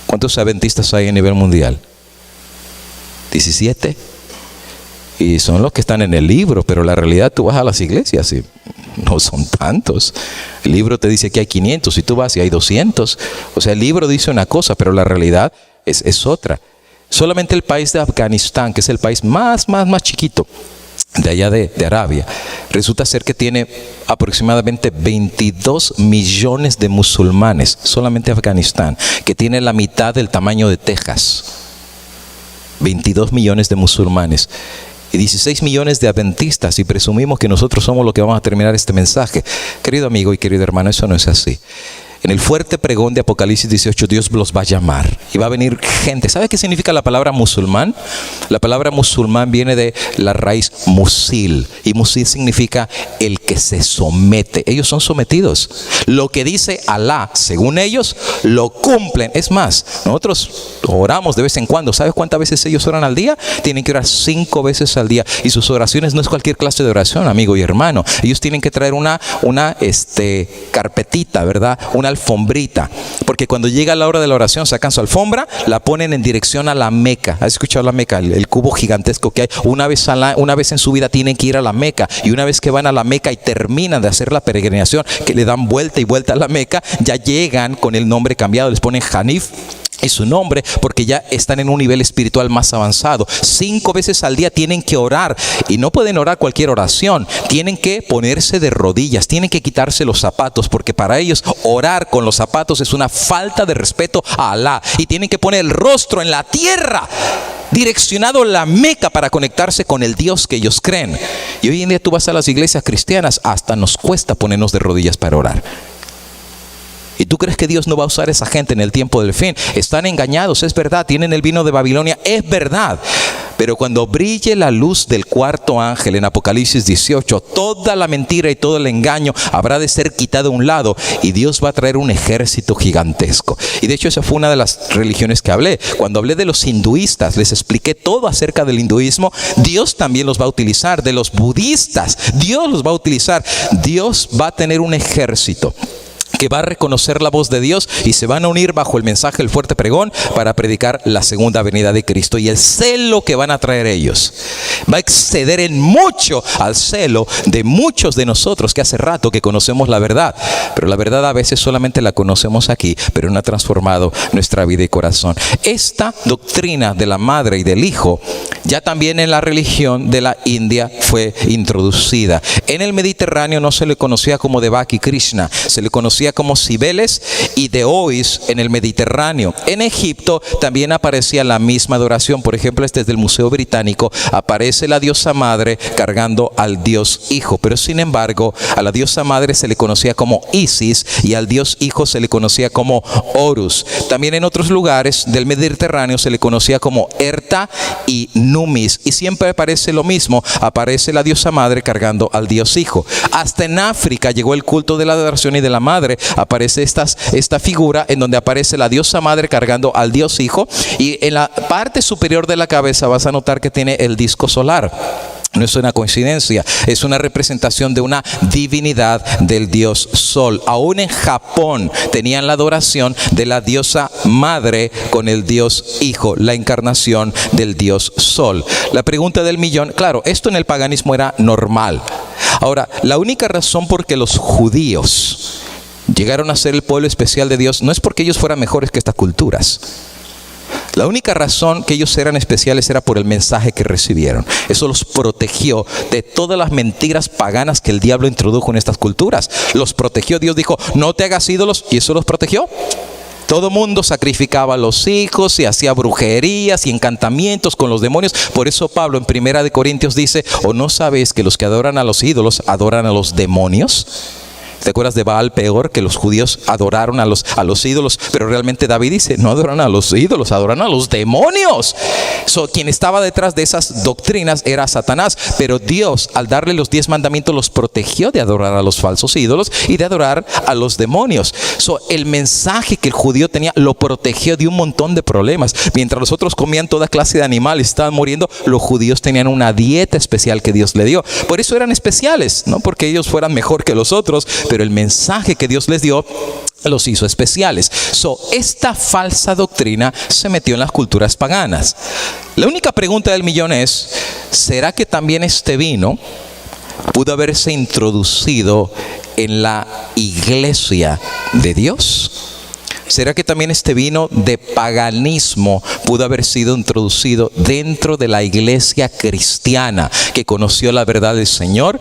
¿Cuántos adventistas hay a nivel mundial? 17. y son los que están en el libro, pero la realidad tú vas a las iglesias y no son tantos. El libro te dice que hay 500 y tú vas y hay 200. O sea, el libro dice una cosa, pero la realidad es otra. Solamente el país de Afganistán, que es el país más chiquito de allá de Arabia, resulta ser que tiene aproximadamente 22 millones de musulmanes, solamente Afganistán, que tiene la mitad del tamaño de Texas. 22 millones de musulmanes y 16 millones de adventistas, y presumimos que nosotros somos los que vamos a terminar este mensaje. Querido amigo y querido hermano, eso no es así. En el fuerte pregón de Apocalipsis 18, Dios los va a llamar y va a venir gente. ¿Sabe qué significa la palabra musulmán? La palabra musulmán viene de la raíz musil, y musil significa el que se somete. Ellos son sometidos. Lo que dice Alá, según ellos, lo cumplen. Es más, nosotros oramos de vez en cuando. ¿Sabes cuántas veces ellos oran al día? Tienen que orar 5 veces al día, y sus oraciones no es cualquier clase de oración, amigo y hermano. Ellos tienen que traer una carpetita, ¿verdad? Una alfombrita, porque cuando llega la hora de la oración sacan su alfombra, la ponen en dirección a la Meca. ¿Has escuchado la Meca? El cubo gigantesco que hay. Una vez en su vida tienen que ir a la Meca, y una vez que van a la Meca y terminan de hacer la peregrinación, que le dan vuelta y vuelta a la Meca, ya llegan con el nombre cambiado, les ponen Hanif y su nombre, porque ya están en un nivel espiritual más avanzado. 5 veces al día tienen que orar, y no pueden orar cualquier oración. Tienen que ponerse de rodillas, tienen que quitarse los zapatos, porque para ellos orar con los zapatos es una falta de respeto a Alá, y tienen que poner el rostro en la tierra, direccionado a la Meca, para conectarse con el Dios que ellos creen. Y hoy en día tú vas a las iglesias cristianas, hasta nos cuesta ponernos de rodillas para orar. ¿Y tú crees que Dios no va a usar a esa gente en el tiempo del fin? Están engañados, es verdad. Tienen el vino de Babilonia, es verdad. Pero cuando brille la luz del cuarto ángel en Apocalipsis 18, toda la mentira y todo el engaño habrá de ser quitado a un lado, y Dios va a traer un ejército gigantesco. Y de hecho esa fue una de las religiones que hablé. Cuando hablé de los hinduistas, les expliqué todo acerca del hinduismo. Dios también los va a utilizar. De los budistas, Dios los va a utilizar. Dios va a tener un ejército que va a reconocer la voz de Dios, y se van a unir bajo el mensaje del fuerte pregón para predicar la segunda venida de Cristo. Y el celo que van a traer ellos va a exceder en mucho al celo de muchos de nosotros que hace rato que conocemos la verdad. Pero la verdad a veces solamente la conocemos aquí, pero no ha transformado nuestra vida y corazón. Esta doctrina de la madre y del hijo ya también en la religión de la India fue introducida. En el Mediterráneo no se le conocía como Devaki Krishna, se le conocía como Cibeles y Deois en el Mediterráneo. En Egipto también aparecía la misma adoración. Por ejemplo, este es del Museo Británico. Aparece la diosa madre cargando al dios hijo, pero sin embargo a la diosa madre se le conocía como Isis, y al dios hijo se le conocía como Horus. También en otros lugares del Mediterráneo se le conocía como Erta y Numis, y siempre aparece lo mismo. Aparece la diosa madre cargando al dios hijo. Hasta en África llegó el culto de la adoración y de la madre. Aparece esta figura en donde aparece la diosa madre cargando al dios hijo, y en la parte superior de la cabeza vas a notar que tiene el disco solar. No es una coincidencia, es una representación de una divinidad del dios Sol. Aún en Japón tenían la adoración de la diosa madre con el dios hijo, la encarnación del dios Sol. La pregunta del millón, claro, esto en el paganismo era normal. Ahora, la única razón por que los judíos llegaron a ser el pueblo especial de Dios no es porque ellos fueran mejores que estas culturas. La única razón que ellos eran especiales era por el mensaje que recibieron. Eso los protegió de todas las mentiras paganas que el diablo introdujo en estas culturas. Los protegió. Dios dijo, no te hagas ídolos, y eso los protegió. Todo mundo sacrificaba a los hijos y hacía brujerías y encantamientos con los demonios. Por eso Pablo en 1 Corintios dice, ¿o no sabéis que los que adoran a los ídolos adoran a los demonios? ¿Te acuerdas de Baal Peor? Que los judíos adoraron a los ídolos, pero realmente David dice, no adoran a los ídolos, adoran a los demonios. Quien estaba detrás de esas doctrinas era Satanás, pero Dios al darle los 10 mandamientos los protegió de adorar a los falsos ídolos y de adorar a los demonios. El mensaje que el judío tenía lo protegió de un montón de problemas. Mientras los otros comían toda clase de animales y estaban muriendo, los judíos tenían una dieta especial que Dios le dio. Por eso eran especiales, no porque ellos fueran mejor que los otros, pero el mensaje que Dios les dio los hizo especiales. Esta falsa doctrina se metió en las culturas paganas. La única pregunta del millón es, ¿será que también este vino pudo haberse introducido en la iglesia de Dios? ¿Será que también este vino de paganismo pudo haber sido introducido dentro de la iglesia cristiana que conoció la verdad del Señor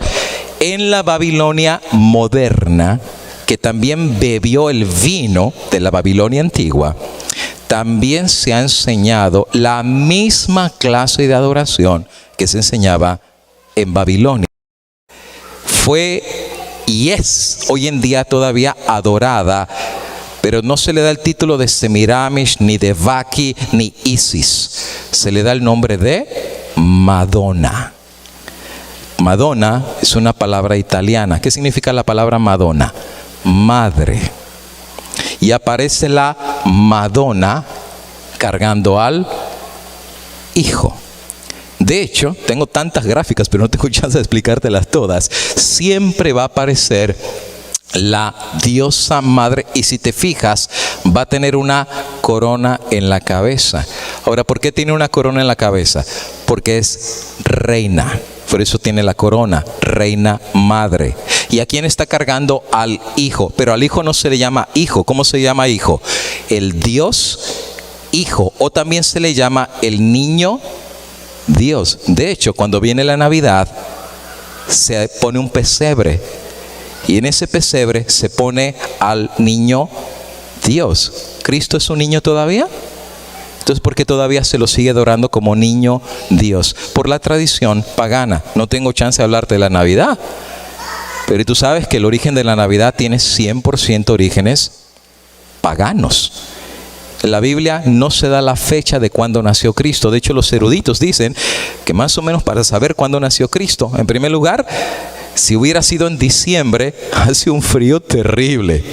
en la Babilonia moderna, que también bebió el vino de la Babilonia antigua? También se ha enseñado la misma clase de adoración que se enseñaba en Babilonia. Fue y es hoy en día todavía adorada, pero no se le da el título de Semiramis, ni de Baki, ni Isis. Se le da el nombre de Madonna. Madonna es una palabra italiana. ¿Qué significa la palabra Madonna? Madre. Y aparece la Madonna cargando al Hijo. De hecho, tengo tantas gráficas, pero no tengo chance de explicártelas todas. Siempre va a aparecer la diosa madre, y si te fijas, va a tener una corona en la cabeza. Ahora, ¿por qué tiene una corona en la cabeza? Porque es reina. Por eso tiene la corona, reina madre. ¿Y a quién está cargando? Al Hijo. Pero al Hijo no se le llama Hijo. ¿Cómo se llama Hijo? El Dios Hijo. O también se le llama el niño Dios. De hecho, cuando viene la Navidad, se pone un pesebre. Y en ese pesebre se pone al niño Dios. ¿Cristo es un niño todavía? Entonces, ¿por qué todavía se lo sigue adorando como niño Dios? Por la tradición pagana. No tengo chance de hablarte de la Navidad, pero tú sabes que el origen de la Navidad tiene 100% orígenes paganos. En la Biblia no se da la fecha de cuándo nació Cristo. De hecho, los eruditos dicen que más o menos para saber cuándo nació Cristo, en primer lugar, si hubiera sido en diciembre, hace un frío terrible.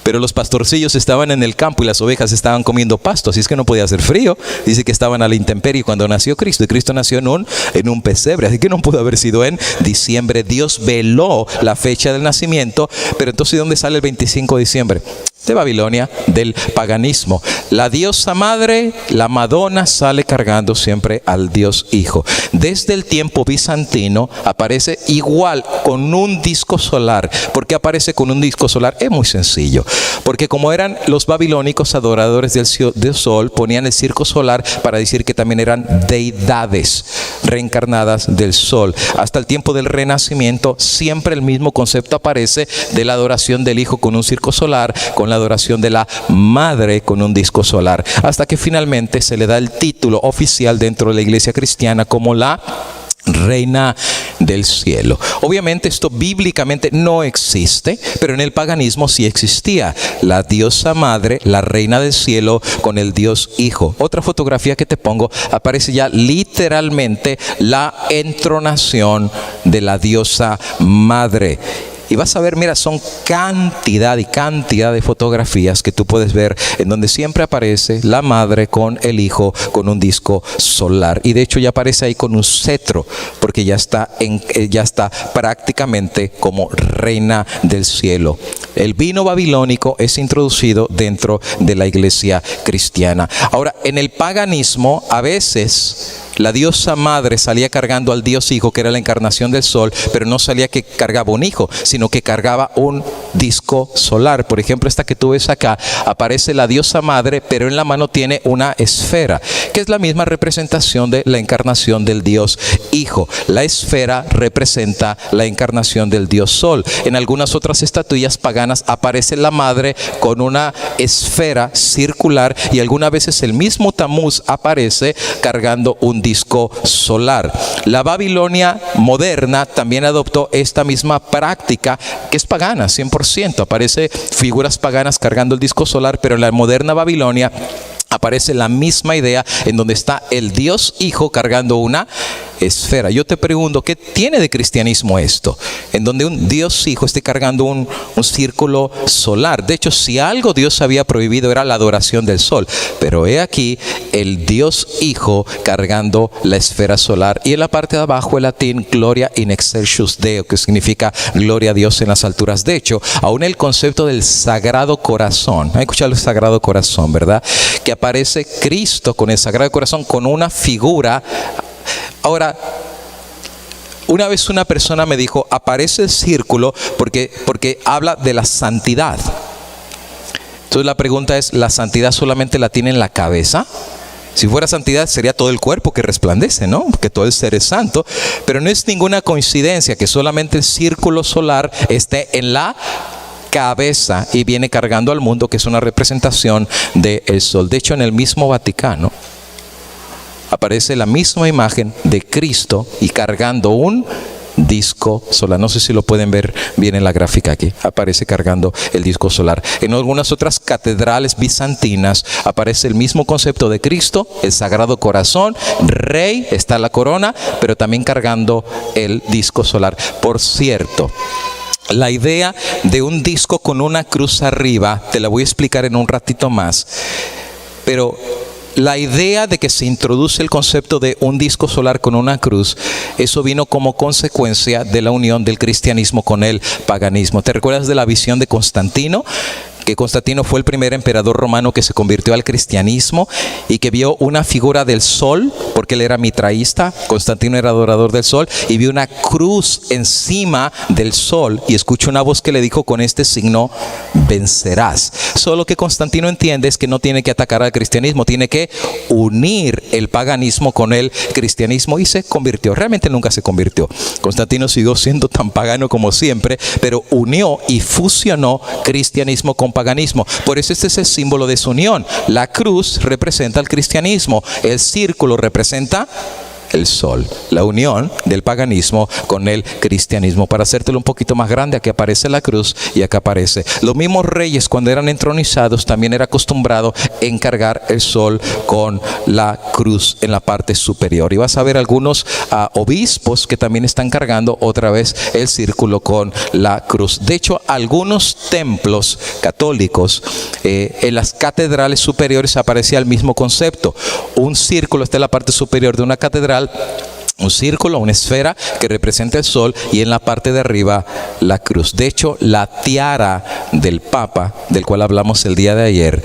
Pero los pastorcillos estaban en el campo y las ovejas estaban comiendo pasto, así es que no podía hacer frío. Dice que estaban a la intemperie cuando nació Cristo, y Cristo nació en un pesebre, así que no pudo haber sido en diciembre. Dios veló la fecha del nacimiento, pero entonces ¿de dónde sale el 25 de diciembre? De Babilonia, del paganismo. La diosa madre, la Madonna, sale cargando siempre al Dios Hijo. Desde el tiempo bizantino aparece igual con un disco solar. ¿Por qué aparece con un disco solar? Es muy sencillo. Porque como eran los babilónicos adoradores del sol, ponían el circo solar para decir que también eran deidades reencarnadas del sol. Hasta el tiempo del Renacimiento siempre el mismo concepto aparece de la adoración del Hijo con un circo solar, con la adoración de la Madre con un disco solar, hasta que finalmente se le da el título oficial dentro de la iglesia cristiana como la Reina del Cielo. Obviamente esto bíblicamente no existe, pero en el paganismo sí existía la diosa madre, la Reina del Cielo con el Dios Hijo. Otra fotografía que te pongo, aparece ya literalmente la entronación de la diosa madre. Y vas a ver, mira, son cantidad y cantidad de fotografías que tú puedes ver en donde siempre aparece la madre con el hijo con un disco solar. Y de hecho ya aparece ahí con un cetro, porque ya está prácticamente como reina del cielo. El vino babilónico es introducido dentro de la iglesia cristiana. Ahora, en el paganismo, a veces la diosa madre salía cargando al Dios Hijo, que era la encarnación del sol, pero no salía que cargaba un hijo, sino que cargaba un disco solar. Por ejemplo, esta que tú ves acá, aparece la diosa madre, pero en la mano tiene una esfera, que es la misma representación de la encarnación del Dios Hijo. La esfera representa la encarnación del Dios Sol. En algunas otras estatuillas paganas aparece la madre con una esfera circular, y algunas veces el mismo Tamuz aparece cargando un disco solar. La Babilonia moderna también adoptó esta misma práctica, que es pagana 100%. Aparece figuras paganas cargando el disco solar, pero en la moderna Babilonia aparece la misma idea, en donde está el Dios Hijo cargando una esfera. Yo te pregunto, ¿qué tiene de cristianismo esto? En donde un Dios Hijo esté cargando un círculo solar. De hecho, si algo Dios había prohibido era la adoración del sol, pero he aquí el Dios Hijo cargando la esfera solar. Y en la parte de abajo el latín Gloria in excelsis Deo, que significa gloria a Dios en las alturas. De hecho, aún el concepto del Sagrado Corazón, ¿han escuchado el Sagrado Corazón, verdad? Que aparece Cristo con el Sagrado Corazón, con una figura Ahora, una vez una persona me dijo, aparece el círculo porque habla de la santidad. Entonces la pregunta es, ¿la santidad solamente la tiene en la cabeza? Si fuera santidad sería todo el cuerpo que resplandece, ¿no? Porque todo el ser es santo. Pero no es ninguna coincidencia que solamente el círculo solar esté en la cabeza y viene cargando al mundo, que es una representación del sol. De hecho, en el mismo Vaticano aparece la misma imagen de Cristo y cargando un disco solar. No sé si lo pueden ver bien en la gráfica aquí. Aparece cargando el disco solar. En algunas otras catedrales bizantinas aparece el mismo concepto de Cristo, el Sagrado Corazón, Rey, está la corona, pero también cargando el disco solar. Por cierto, la idea de un disco con una cruz arriba, te la voy a explicar en un ratito más, pero la idea de que se introduce el concepto de un disco solar con una cruz, eso vino como consecuencia de la unión del cristianismo con el paganismo. ¿Te recuerdas de la visión de Constantino? Que Constantino fue el primer emperador romano que se convirtió al cristianismo y que vio una figura del sol, porque él era mitraísta. Constantino era adorador del sol, y vio una cruz encima del sol y escuchó una voz que le dijo: con este signo vencerás. Solo que Constantino entiende es que no tiene que atacar al cristianismo, tiene que unir el paganismo con el cristianismo, y se convirtió. Realmente nunca se convirtió. Constantino siguió siendo tan pagano como siempre, pero unió y fusionó cristianismo con paganismo. Por eso este es el símbolo de su unión. La cruz representa el cristianismo, el círculo representa el sol, la unión del paganismo con el cristianismo. Para hacértelo un poquito más grande, aquí aparece la cruz y acá aparece. Los mismos reyes, cuando eran entronizados, también era acostumbrado encargar el sol con la cruz en la parte superior. Y vas a ver algunos obispos que también están cargando otra vez el círculo con la cruz. De hecho, algunos templos católicos, en las catedrales superiores aparecía el mismo concepto. Un círculo está en la parte superior de una catedral, un círculo, una esfera que representa el sol, y en la parte de arriba la cruz. De hecho, la tiara del Papa, del cual hablamos el día de ayer,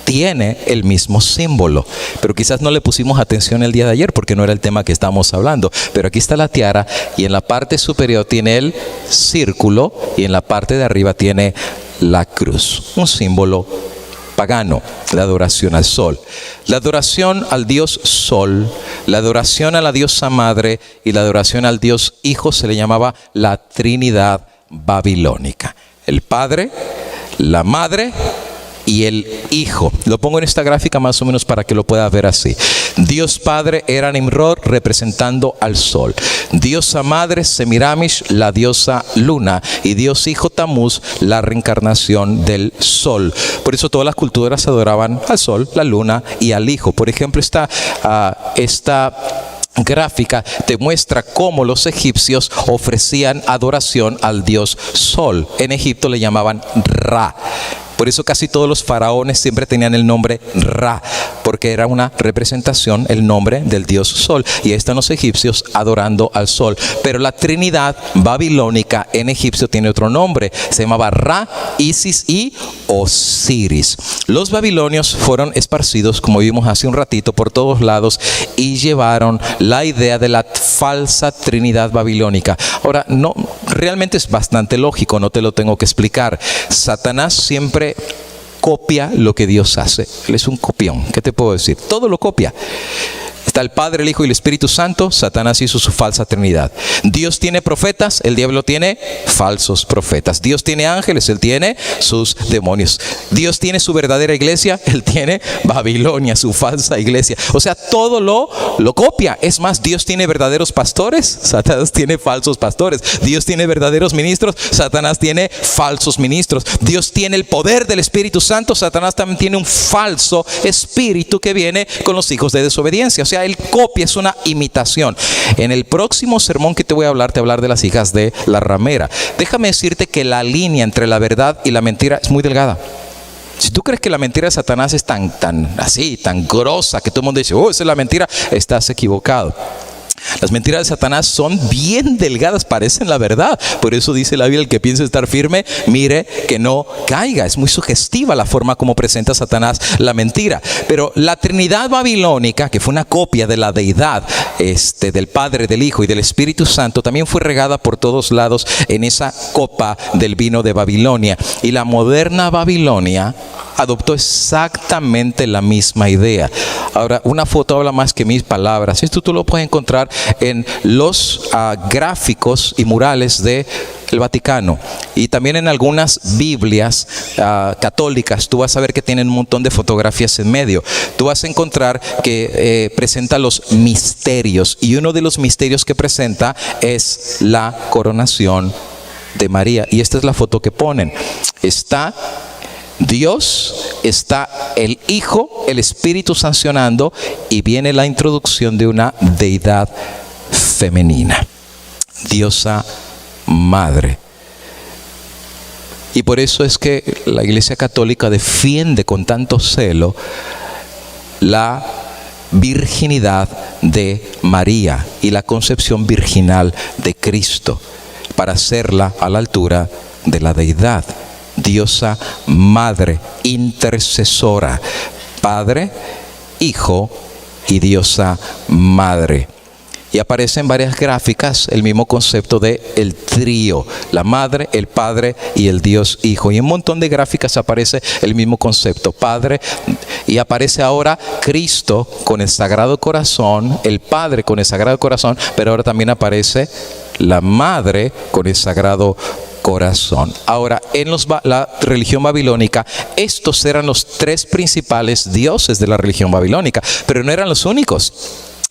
tiene el mismo símbolo, pero quizás no le pusimos atención el día de ayer porque no era el tema que estábamos hablando. Pero aquí está la tiara, y en la parte superior tiene el círculo y en la parte de arriba tiene la cruz, un símbolo pagano, la adoración al sol, la adoración al Dios Sol, la adoración a la diosa madre y la adoración al Dios Hijo se le llamaba la Trinidad babilónica. El Padre, la Madre y el Hijo. Lo pongo en esta gráfica más o menos para que lo puedas ver así. Dios Padre era Nimrod, representando al sol. Diosa Madre, Semiramis, la diosa Luna. Y Dios Hijo, Tamuz, la reencarnación del sol. Por eso todas las culturas adoraban al sol, la luna y al Hijo. Por ejemplo, esta gráfica te muestra cómo los egipcios ofrecían adoración al dios Sol. En Egipto le llamaban Ra. Por eso casi todos los faraones siempre tenían el nombre Ra, porque era una representación, el nombre del dios Sol. Y ahí están los egipcios adorando al sol. Pero la Trinidad babilónica en egipcio tiene otro nombre. Se llamaba Ra, Isis y Osiris. Los babilonios fueron esparcidos, como vimos hace un ratito, por todos lados, y llevaron la idea de la falsa Trinidad babilónica. Ahora, no, realmente es bastante lógico, no te lo tengo que explicar. Satanás siempre copia lo que Dios hace. Él es un copión. ¿Qué te puedo decir? Todo lo copia. Está el Padre, el Hijo y el Espíritu Santo. Satanás hizo su falsa Trinidad. Dios tiene profetas, el diablo tiene falsos profetas. Dios tiene ángeles, él tiene sus demonios. Dios tiene su verdadera iglesia, él tiene Babilonia, su falsa iglesia. O sea, todo lo copia. Es más, Dios tiene verdaderos pastores, Satanás tiene falsos pastores. Dios tiene verdaderos ministros, Satanás tiene falsos ministros. Dios tiene el poder del Espíritu Santo, Satanás también tiene un falso espíritu que viene con los hijos de desobediencia. O sea, él copia, es una imitación. En el próximo sermón que te voy a hablar, te voy a hablar de las hijas de la ramera. Déjame decirte que la línea entre la verdad y la mentira es muy delgada. Si tú crees que la mentira de Satanás es tan grosa que todo el mundo dice, oh, esa es la mentira, estás equivocado. Las mentiras de Satanás son bien delgadas, parecen la verdad. Por eso dice la Biblia, el que piense estar firme, mire que no caiga. Es muy sugestiva la forma como presenta Satanás la mentira. Pero la Trinidad babilónica, que fue una copia de la deidad del Padre, del Hijo y del Espíritu Santo, también fue regada por todos lados en esa copa del vino de Babilonia. Y la moderna Babilonia adoptó exactamente la misma idea. Ahora, una foto habla más que mil palabras. Esto tú lo puedes encontrar en los gráficos y murales del Vaticano, y también en algunas Biblias católicas. Tú vas a ver que tienen un montón de fotografías en medio. Tú vas a encontrar que presenta los misterios, y uno de los misterios que presenta es la coronación de María. Y esta es la foto que ponen. Está Dios, está el Hijo, el Espíritu sancionando, y viene la introducción de una deidad femenina, diosa madre. Y por eso es que la Iglesia Católica defiende con tanto celo la virginidad de María y la concepción virginal de Cristo, para hacerla a la altura de la deidad. Diosa madre, intercesora, Padre, Hijo y diosa madre. Y aparece en varias gráficas el mismo concepto de el trío, la madre, el Padre y el Dios Hijo. Y en un montón de gráficas aparece el mismo concepto, Padre, y aparece ahora Cristo con el Sagrado Corazón, el Padre con el Sagrado Corazón, pero ahora también aparece la madre con el Sagrado Corazón. Ahora, en la religión babilónica, estos eran los tres principales dioses de la religión babilónica, pero no eran los únicos.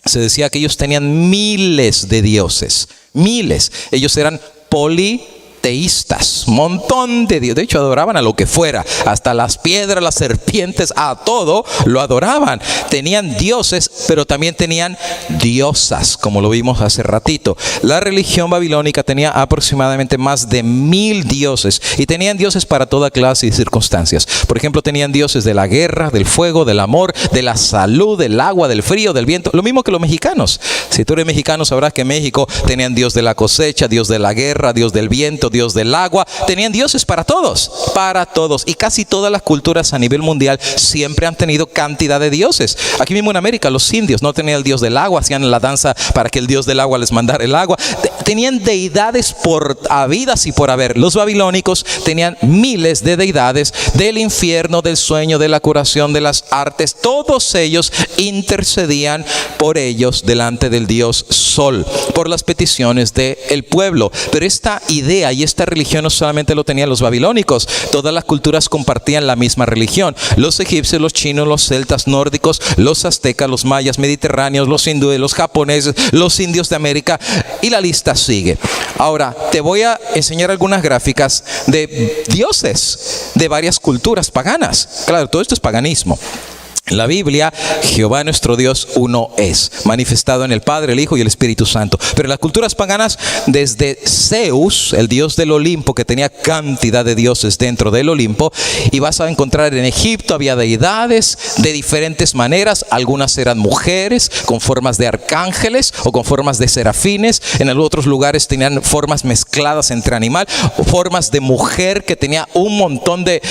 Se decía que ellos tenían miles de dioses, miles. Ellos eran politeístas, montón de dioses. De hecho, adoraban a lo que fuera, hasta las piedras, las serpientes, a todo lo adoraban. Tenían dioses, pero también tenían diosas, como lo vimos hace ratito. La religión babilónica tenía aproximadamente más de 1000 dioses, y tenían dioses para toda clase y circunstancias. Por ejemplo, tenían dioses de la guerra, del fuego, del amor, de la salud, del agua, del frío, del viento. Lo mismo que los mexicanos. Si tú eres mexicano, sabrás que en México tenían dios de la cosecha, dios de la guerra, dios del viento, Dios del agua. Tenían dioses para todos, y casi todas las culturas a nivel mundial siempre han tenido cantidad de dioses. Aquí mismo en América, los indios no tenían el dios del agua, hacían la danza para que el dios del agua les mandara el agua. Tenían deidades por habidas y por haber. Los babilónicos tenían miles de deidades, del infierno, del sueño, de la curación, de las artes. Todos ellos intercedían por ellos delante del dios Sol, por las peticiones del pueblo. Pero esta idea y esta religión no solamente lo tenían los babilónicos, todas las culturas compartían la misma religión. Los egipcios, los chinos, los celtas nórdicos, los aztecas, los mayas mediterráneos, los hindúes, los japoneses, los indios de América, y la lista sigue. Ahora, te voy a enseñar algunas gráficas de dioses de varias culturas paganas. Claro, todo esto es paganismo. En la Biblia, Jehová nuestro Dios uno es, manifestado en el Padre, el Hijo y el Espíritu Santo. Pero en las culturas paganas, desde Zeus, el dios del Olimpo, que tenía cantidad de dioses dentro del Olimpo, y vas a encontrar en Egipto había deidades de diferentes maneras. Algunas eran mujeres con formas de arcángeles o con formas de serafines. En otros lugares tenían formas mezcladas entre animal, o formas de mujer que tenía un montón de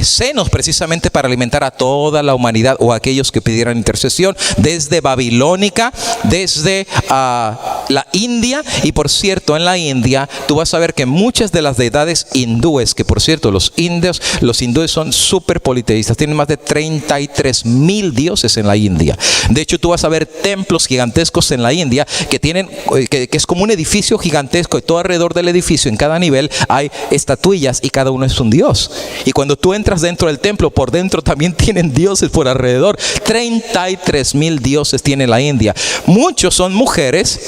senos, precisamente para alimentar a toda la humanidad o aquellos que pidieran intercesión. Desde babilónica, desde la India. Y por cierto, en la India tú vas a ver que muchas de las deidades hindúes, que por cierto los hindúes son súper politeístas, tienen más de 33,000 dioses en la India. De hecho, tú vas a ver templos gigantescos en la India que tienen, que es como un edificio gigantesco, y todo alrededor del edificio, en cada nivel hay estatuillas, y cada uno es un dios. Y cuando tú entras dentro del templo, por dentro también tienen dioses por alrededor. 33,000 dioses tiene la India. Muchos son mujeres,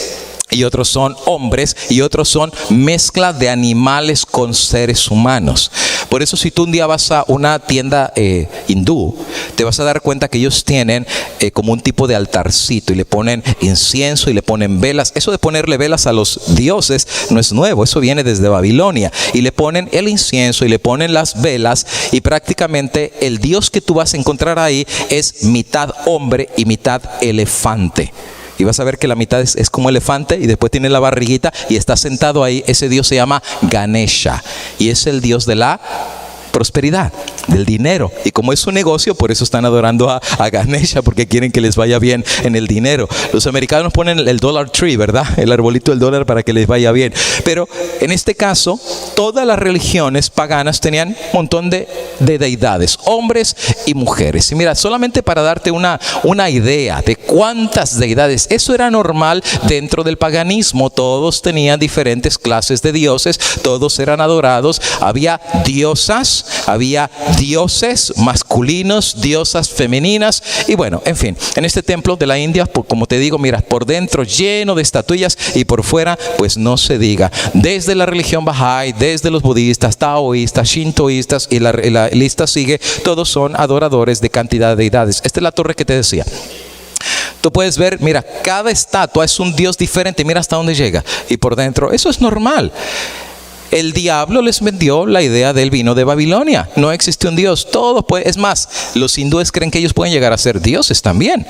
y otros son hombres, y otros son mezcla de animales con seres humanos. Por eso, si tú un día vas a una tienda hindú, te vas a dar cuenta que ellos tienen como un tipo de altarcito, y le ponen incienso y le ponen velas. Eso de ponerle velas a los dioses no es nuevo, eso viene desde Babilonia. Y le ponen el incienso y le ponen las velas, y prácticamente el dios que tú vas a encontrar ahí es mitad hombre y mitad elefante. y vas a ver que la mitad es como elefante y después tiene la barriguita y está sentado ahí. Ese dios se llama Ganesha y es el dios de la prosperidad, del dinero. Y como es un negocio, por eso están adorando a Ganesha, porque quieren que les vaya bien en el dinero. Los americanos ponen el Dollar Tree, ¿verdad? El arbolito del dólar para que les vaya bien. Pero en este caso, todas las religiones paganas tenían un montón de deidades, hombres y mujeres. Y mira, solamente para darte una idea de cuántas deidades, eso era normal dentro del paganismo. Todos tenían diferentes clases de dioses, todos eran adorados. Había diosas, había dioses masculinos, diosas femeninas, y bueno, en fin, en este templo de la India, como te digo, mira, por dentro lleno de estatuillas y por fuera, pues no se diga. Desde la religión Bahá'í, desde los budistas, taoístas, shintoístas, y la lista sigue, todos son adoradores de cantidad de deidades. Esta es la torre que te decía. Tú puedes ver, mira, cada estatua es un dios diferente, mira hasta dónde llega, y por dentro, eso es normal. El diablo les vendió la idea del vino de Babilonia. No existe un Dios, todo puede. Es más, los hindúes creen que ellos pueden llegar a ser dioses también.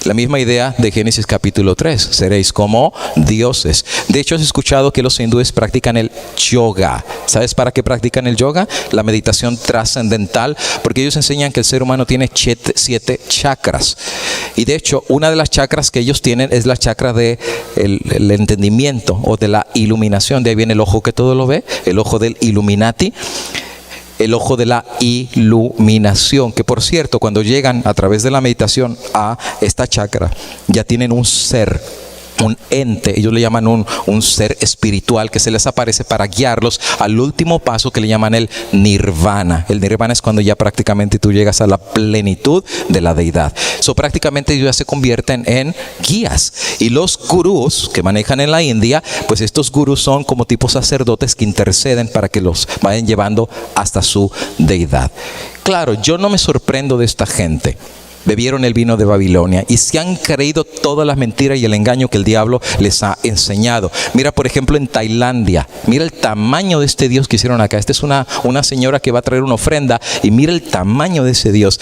La misma idea de Génesis capítulo 3, seréis como dioses. De hecho, has escuchado que los hindúes practican el yoga. ¿Sabes para qué practican el yoga? La meditación trascendental, porque ellos enseñan que el ser humano tiene 7 chakras. Y de hecho, una de las chakras que ellos tienen es la chakra del entendimiento o de la iluminación. De ahí viene el ojo que todo lo ve, el ojo del Illuminati. El ojo de la iluminación, que por cierto, cuando llegan a través de la meditación a esta chakra, ya tienen un ser, un ente, ellos le llaman un ser espiritual que se les aparece para guiarlos al último paso que le llaman el nirvana. El nirvana es cuando ya prácticamente tú llegas a la plenitud de la deidad. Prácticamente ellos ya se convierten en guías. Y los gurús que manejan en la India, pues estos gurús son como tipos sacerdotes que interceden para que los vayan llevando hasta su deidad. Claro, yo no me sorprendo de esta gente. Bebieron el vino de Babilonia y se han creído todas las mentiras y el engaño que el diablo les ha enseñado. Mira, por ejemplo, en Tailandia, mira el tamaño de este dios que hicieron acá. Esta es una señora que va a traer una ofrenda y mira el tamaño de ese dios.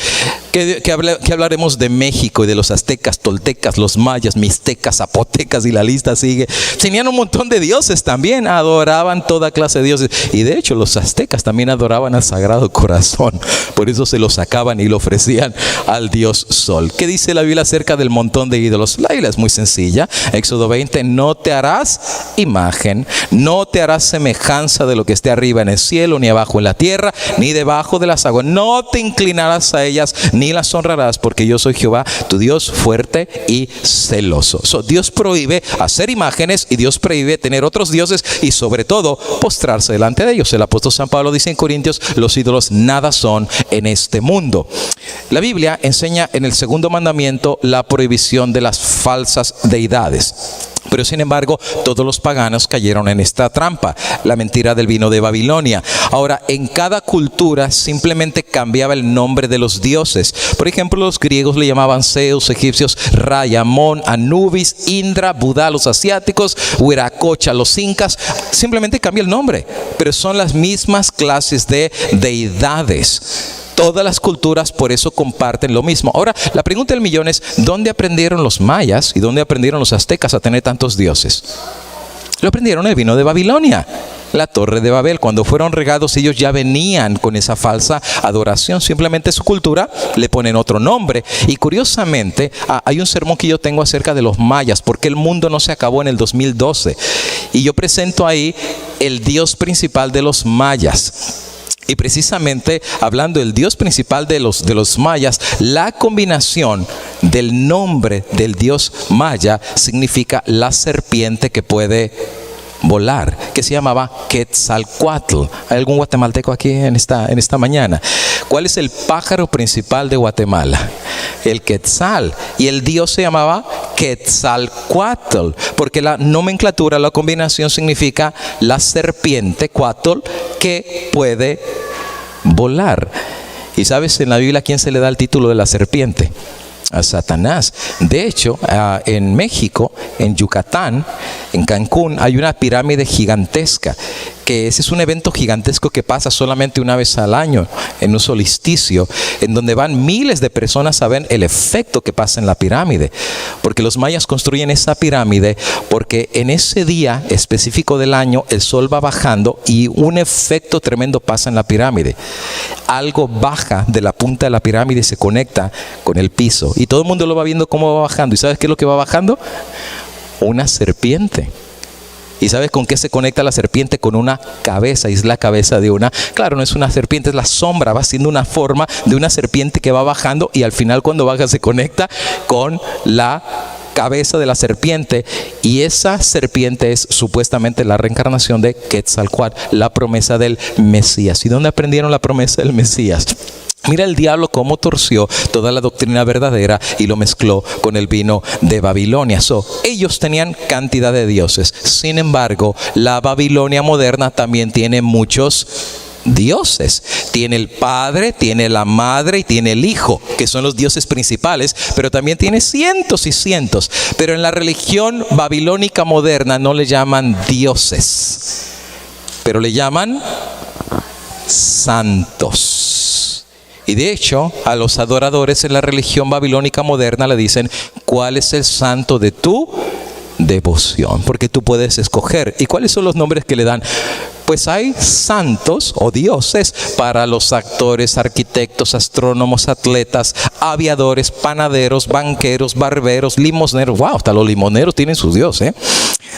¿Qué hablaremos de México y de los aztecas, toltecas, los mayas, mixtecas, zapotecas y la lista sigue? Tenían un montón de dioses también, adoraban toda clase de dioses. Y de hecho los aztecas también adoraban al Sagrado Corazón. Por eso se lo sacaban y lo ofrecían al dios Sol. ¿Qué dice la Biblia acerca del montón de ídolos? La Biblia es muy sencilla. Éxodo 20, no te harás imagen, no te harás semejanza de lo que esté arriba en el cielo, ni abajo en la tierra, ni debajo de las aguas. No te inclinarás a ellas, ni las honrarás, porque yo soy Jehová, tu Dios fuerte y celoso. Dios prohíbe hacer imágenes y Dios prohíbe tener otros dioses y sobre todo postrarse delante de ellos. El apóstol San Pablo dice en Corintios, los ídolos nada son en este mundo. La Biblia enseña en el segundo mandamiento la prohibición de las falsas deidades. Pero sin embargo, todos los paganos cayeron en esta trampa, la mentira del vino de Babilonia. Ahora, en cada cultura simplemente cambiaba el nombre de los dioses. Por ejemplo, los griegos le llamaban Zeus, egipcios Ra, Amón, Anubis, Indra, Budá, los asiáticos, Huiracocha, los incas. Simplemente cambia el nombre, pero son las mismas clases de deidades. Todas las culturas por eso comparten lo mismo. Ahora, la pregunta del millón es, ¿dónde aprendieron los mayas y dónde aprendieron los aztecas a tener tantos dioses? Lo aprendieron en el vino de Babilonia, la torre de Babel. Cuando fueron regados, ellos ya venían con esa falsa adoración. Simplemente su cultura le ponen otro nombre. Y curiosamente, hay un sermón que yo tengo acerca de los mayas, porque el mundo no se acabó en el 2012. Y yo presento ahí el dios principal de los mayas. Y precisamente hablando del dios principal de los mayas, la combinación del nombre del dios maya significa la serpiente que puede volar, que se llamaba Quetzalcóatl. ¿Hay algún guatemalteco aquí en esta mañana? ¿Cuál es el pájaro principal de Guatemala? El quetzal. Y el dios se llamaba Quetzalcóatl, porque la nomenclatura, la combinación significa la serpiente, cuatl, que puede volar. Y sabes, en la Biblia, ¿a quién se le da el título de la serpiente? A Satanás. De hecho, en México, en Yucatán, en Cancún, hay una pirámide gigantesca, que ese es un evento gigantesco que pasa solamente una vez al año, en un solsticio, en donde van miles de personas a ver el efecto que pasa en la pirámide. Porque los mayas construyen esa pirámide porque en ese día específico del año el sol va bajando y un efecto tremendo pasa en la pirámide. Algo baja de la punta de la pirámide y se conecta con el piso. Y todo el mundo lo va viendo cómo va bajando. ¿Y sabes qué es lo que va bajando? Una serpiente. ¿Y sabes con qué se conecta la serpiente? Con una cabeza, y es la cabeza de una, claro, no es una serpiente, es la sombra, va siendo una forma de una serpiente que va bajando y al final cuando baja se conecta con la cabeza de la serpiente, y esa serpiente es supuestamente la reencarnación de Quetzalcóatl, la promesa del Mesías. ¿Y dónde aprendieron la promesa del Mesías? Mira el diablo cómo torció toda la doctrina verdadera y lo mezcló con el vino de Babilonia. Ellos tenían cantidad de dioses. Sin embargo, la Babilonia moderna también tiene muchos dioses. Tiene el Padre, tiene la Madre y tiene el Hijo, que son los dioses principales, pero también tiene cientos y cientos. Pero en la religión babilónica moderna no le llaman dioses, pero le llaman santos. Y de hecho, a los adoradores en la religión babilónica moderna le dicen: ¿cuál es el santo de tu devoción? Porque tú puedes escoger. ¿Y cuáles son los nombres que le dan? Pues hay santos o dioses para los actores, arquitectos, astrónomos, atletas, aviadores, panaderos, banqueros, barberos, limosneros. Wow, hasta los limoneros tienen sus dioses,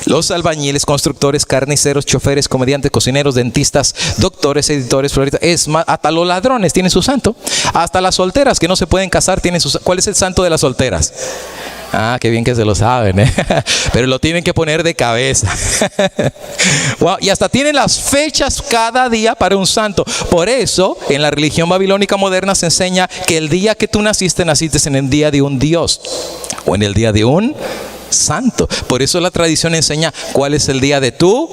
los albañiles, constructores, carniceros, choferes, comediantes, cocineros, dentistas, doctores, editores, floristas. Es más, hasta los ladrones tienen su santo. Hasta las solteras que no se pueden casar tienen su santo. ¿Cuál es el santo de las solteras? Ah, qué bien que se lo saben, ¿eh? Pero lo tienen que poner de cabeza. Wow, y hasta tienen las fechas cada día para un santo. Por eso, en la religión babilónica moderna se enseña que el día que tú naciste en el día de un dios o en el día de un santo. Por eso la tradición enseña cuál es el día de tu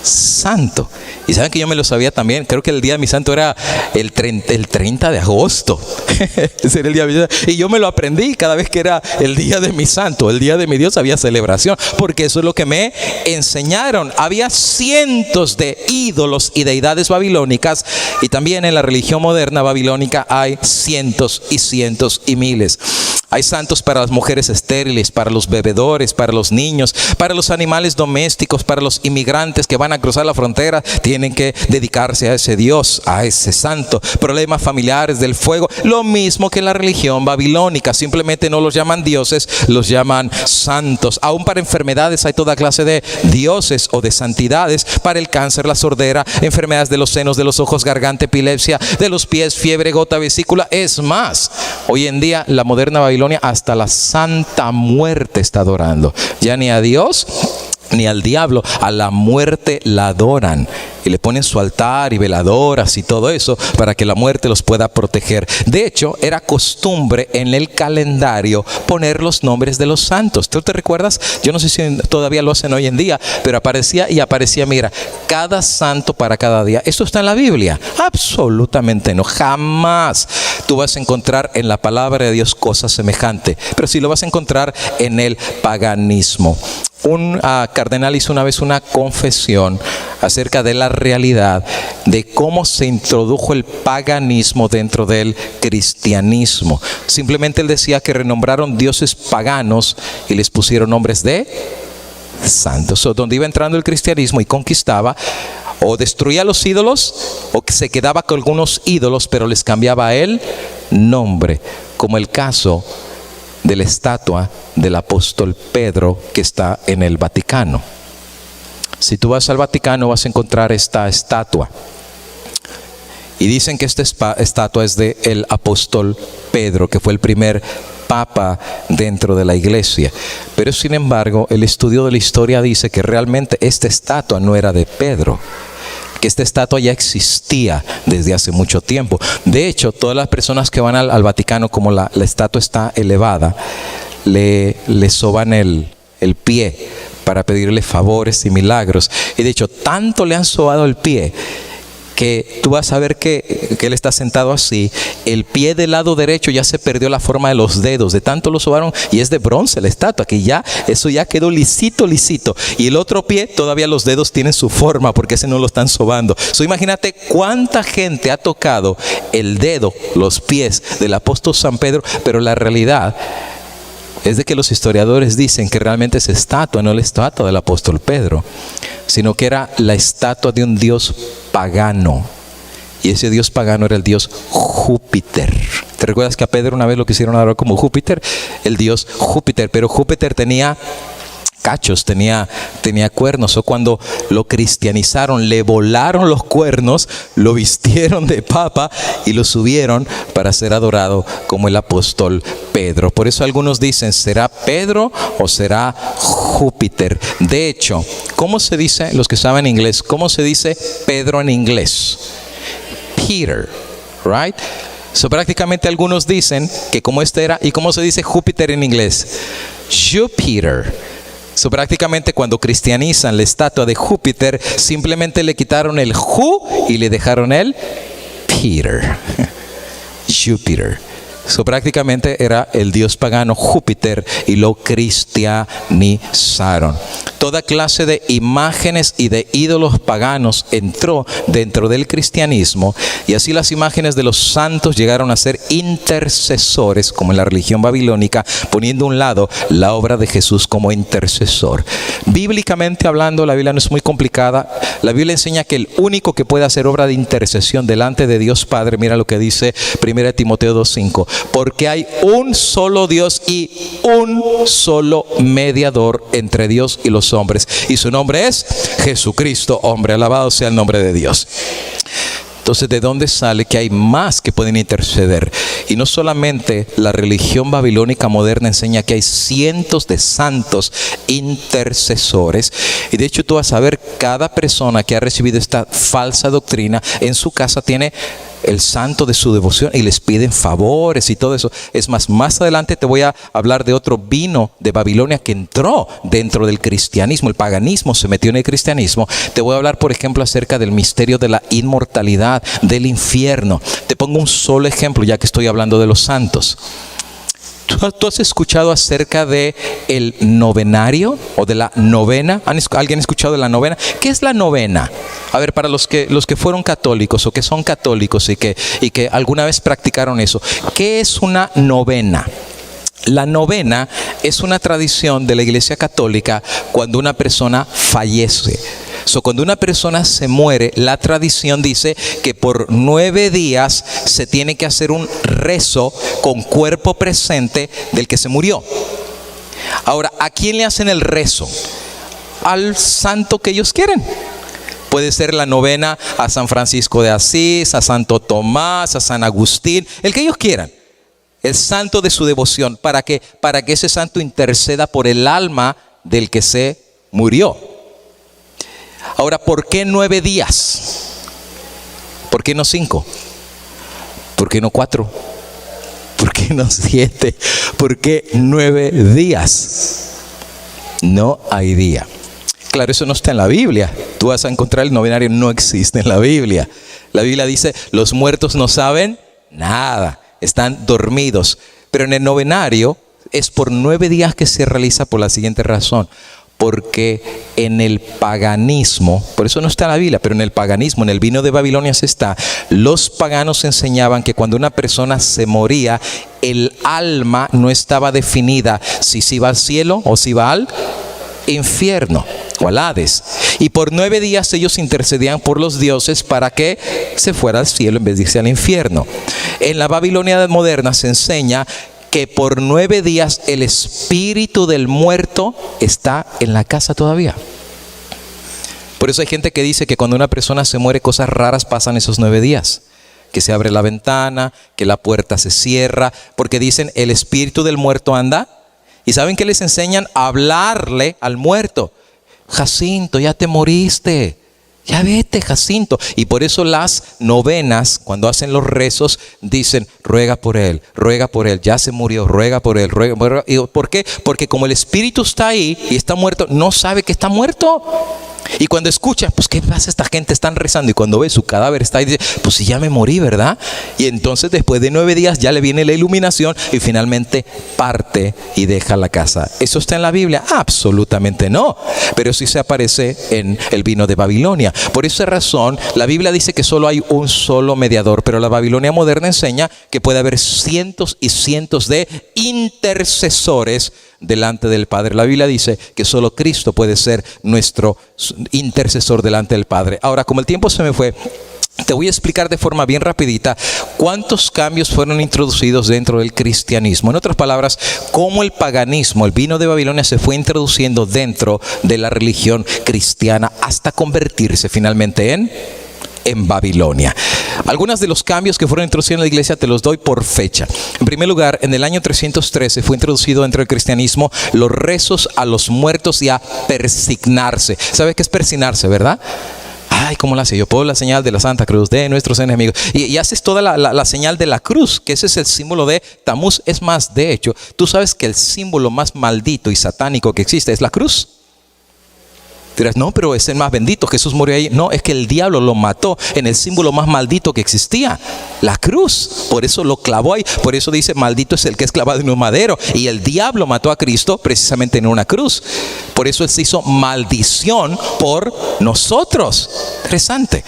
santo. Y saben que yo me lo sabía también. Creo que el día de mi santo era el 30 de agosto. Ese era el día de mi santo. Y yo me lo aprendí cada vez que era el día de mi santo, el día de mi Dios, había celebración. Porque eso es lo que me enseñaron. Había cientos de ídolos y deidades babilónicas. Y también en la religión moderna babilónica hay cientos y cientos y miles. Hay santos para las mujeres estériles, para los bebedores, para los niños, para los animales domésticos, para los inmigrantes que van a cruzar la frontera. Tienen que dedicarse a ese Dios, a ese santo. Problemas familiares, del fuego. Lo mismo que la religión babilónica. Simplemente no los llaman dioses, los llaman santos. Aún para enfermedades hay toda clase de dioses o de santidades. Para el cáncer, la sordera, enfermedades de los senos, de los ojos, garganta, epilepsia, de los pies, fiebre, gota, vesícula. Es más, hoy en día la moderna Babilonia hasta la Santa Muerte está adorando. Ya ni a Dios ni al diablo, a la muerte la adoran. Y le ponen su altar y veladoras y todo eso para que la muerte los pueda proteger. De hecho, era costumbre en el calendario poner los nombres de los santos. ¿Tú te recuerdas? Yo no sé si todavía lo hacen hoy en día, pero aparecía, mira, cada santo para cada día. ¿Esto está en la Biblia? Absolutamente no. Jamás tú vas a encontrar en la palabra de Dios cosas semejantes. Pero sí lo vas a encontrar en el paganismo. Un cardenal hizo una vez una confesión acerca de la realidad de cómo se introdujo el paganismo dentro del cristianismo. Simplemente él decía que renombraron dioses paganos y les pusieron nombres de santos. Donde iba entrando el cristianismo y conquistaba, o destruía los ídolos o que se quedaba con algunos ídolos pero les cambiaba el nombre, como el caso de la estatua del apóstol Pedro que está en el Vaticano. Si tú vas al Vaticano vas a encontrar esta estatua. Y dicen que esta estatua es del apóstol Pedro, que fue el primer papa dentro de la iglesia. Pero sin embargo, el estudio de la historia dice que realmente esta estatua no era de Pedro, que esta estatua ya existía desde hace mucho tiempo. De hecho, todas las personas que van al Vaticano, como la estatua está elevada, le soban el pie para pedirle favores y milagros. Y de hecho, tanto le han sobado el pie que tú vas a ver que él está sentado así. El pie del lado derecho ya se perdió la forma de los dedos, de tanto lo sobaron, y es de bronce la estatua, que ya, eso ya quedó lisito. Y el otro pie, todavía los dedos tienen su forma, porque ese no lo están sobando. Imagínate cuánta gente ha tocado el dedo, los pies del apóstol San Pedro, pero la realidad es de que los historiadores dicen que realmente esa estatua no es la estatua del apóstol Pedro, sino que era la estatua de un dios pagano. Y ese dios pagano era el dios Júpiter. ¿Te recuerdas que a Pedro una vez lo quisieron adorar como Júpiter? El dios Júpiter, pero Júpiter tenía cachos, tenía cuernos. O cuando lo cristianizaron, le volaron los cuernos, lo vistieron de papa y lo subieron para ser adorado como el apóstol Pedro. Por eso algunos dicen, ¿será Pedro o será Júpiter? De hecho, ¿cómo se dice, los que saben inglés, cómo se dice Pedro en inglés? Peter, right? Prácticamente algunos dicen que como este era, ¿y cómo se dice Júpiter en inglés? Jupiter. Prácticamente cuando cristianizan la estatua de Júpiter, simplemente le quitaron el Ju y le dejaron el Peter. Júpiter. Prácticamente era el dios pagano Júpiter y lo cristianizaron. Toda clase de imágenes y de ídolos paganos entró dentro del cristianismo, y así las imágenes de los santos llegaron a ser intercesores, como en la religión babilónica, poniendo a un lado la obra de Jesús como intercesor. Bíblicamente hablando, la Biblia no es muy complicada. La Biblia enseña que el único que puede hacer obra de intercesión delante de Dios Padre, mira lo que dice 1 Timoteo 2:5, porque hay un solo Dios y un solo mediador entre Dios y los hombres, y su nombre es Jesucristo, hombre. Alabado sea el nombre de Dios. Entonces, ¿de dónde sale que hay más que pueden interceder? Y no solamente la religión babilónica moderna enseña que hay cientos de santos intercesores. Y de hecho tú vas a ver, cada persona que ha recibido esta falsa doctrina en su casa tiene el santo de su devoción y les piden favores y todo eso. Es más adelante te voy a hablar de otro vino de Babilonia que entró dentro del cristianismo. El paganismo se metió en el cristianismo. Te voy a hablar, por ejemplo, acerca del misterio de la inmortalidad, del infierno. Te pongo un solo ejemplo, ya que estoy hablando de los santos. ¿Tú has escuchado acerca de el novenario o de la novena? ¿Alguien ha escuchado de la novena? ¿Qué es la novena? A ver, para los que fueron católicos o que son católicos y que alguna vez practicaron eso, ¿qué es una novena? La novena es una tradición de la Iglesia Católica cuando una persona fallece. Cuando una persona se muere, la tradición dice que por 9 días se tiene que hacer un rezo con cuerpo presente del que se murió. Ahora, ¿a quién le hacen el rezo? Al santo que ellos quieren. Puede ser la novena a San Francisco de Asís, a Santo Tomás, a San Agustín, el que ellos quieran. El santo de su devoción, para que ese santo interceda por el alma del que se murió. Ahora, ¿por qué 9 días? ¿Por qué no 5? ¿Por qué no 4? ¿Por qué no 7? ¿Por qué 9 días? No hay día. Claro, eso no está en la Biblia. Tú vas a encontrar el novenario, no existe en la Biblia. La Biblia dice, los muertos no saben nada, están dormidos. Pero en el novenario es por 9 días que se realiza por la siguiente razón. Porque en el paganismo, por eso no está en la Biblia, pero en el paganismo, en el vino de Babilonia se está, los paganos enseñaban que cuando una persona se moría, el alma no estaba definida si se iba al cielo o si iba al infierno o al Hades. Y por 9 días ellos intercedían por los dioses para que se fuera al cielo en vez de irse al infierno. En la Babilonia moderna se enseña que por 9 días el espíritu del muerto está en la casa todavía. Por eso hay gente que dice que cuando una persona se muere, cosas raras pasan esos 9 días. Que se abre la ventana, que la puerta se cierra, porque dicen el espíritu del muerto anda. ¿Y saben qué les enseñan? A hablarle al muerto. Jacinto, ya te moriste. Ya vete, Jacinto. Y por eso las novenas, cuando hacen los rezos, dicen, ruega por él, ya se murió, ruega por él, ruega por él. ¿Y por qué? Porque como el espíritu está ahí y está muerto, no sabe que está muerto. Y cuando escucha, pues ¿qué pasa? Esta gente están rezando. Y cuando ve su cadáver está ahí, dice, pues si ya me morí, ¿verdad? Y entonces después de 9 días ya le viene la iluminación y finalmente parte y deja la casa. ¿Eso está en la Biblia? Absolutamente no. Pero sí se aparece en el vino de Babilonia. Por esa razón, la Biblia dice que solo hay un solo mediador, pero la Babilonia moderna enseña que puede haber cientos y cientos de intercesores delante del Padre. La Biblia dice que solo Cristo puede ser nuestro intercesor delante del Padre. Ahora, como el tiempo se me fue, te voy a explicar de forma bien rapidita cuántos cambios fueron introducidos dentro del cristianismo. En otras palabras, cómo el paganismo, el vino de Babilonia, se fue introduciendo dentro de la religión cristiana hasta convertirse finalmente en Babilonia. Algunos de los cambios que fueron introducidos en la iglesia te los doy por fecha. En primer lugar, en el año 313 fue introducido dentro del cristianismo los rezos a los muertos y a persignarse. ¿Sabes qué es persignarse, verdad? Ay, ¿cómo la hace? Yo pongo la señal de la Santa Cruz de nuestros enemigos. Y haces toda la señal de la cruz, que ese es el símbolo de Tamuz. Es más, de hecho, tú sabes que el símbolo más maldito y satánico que existe es la cruz. Dirás, no, pero es el más bendito, Jesús murió ahí. No, es que el diablo lo mató en el símbolo más maldito que existía, la cruz. Por eso lo clavó ahí. Por eso dice, maldito es el que es clavado en un madero. Y el diablo mató a Cristo precisamente en una cruz. Por eso él se hizo maldición por nosotros. Interesante.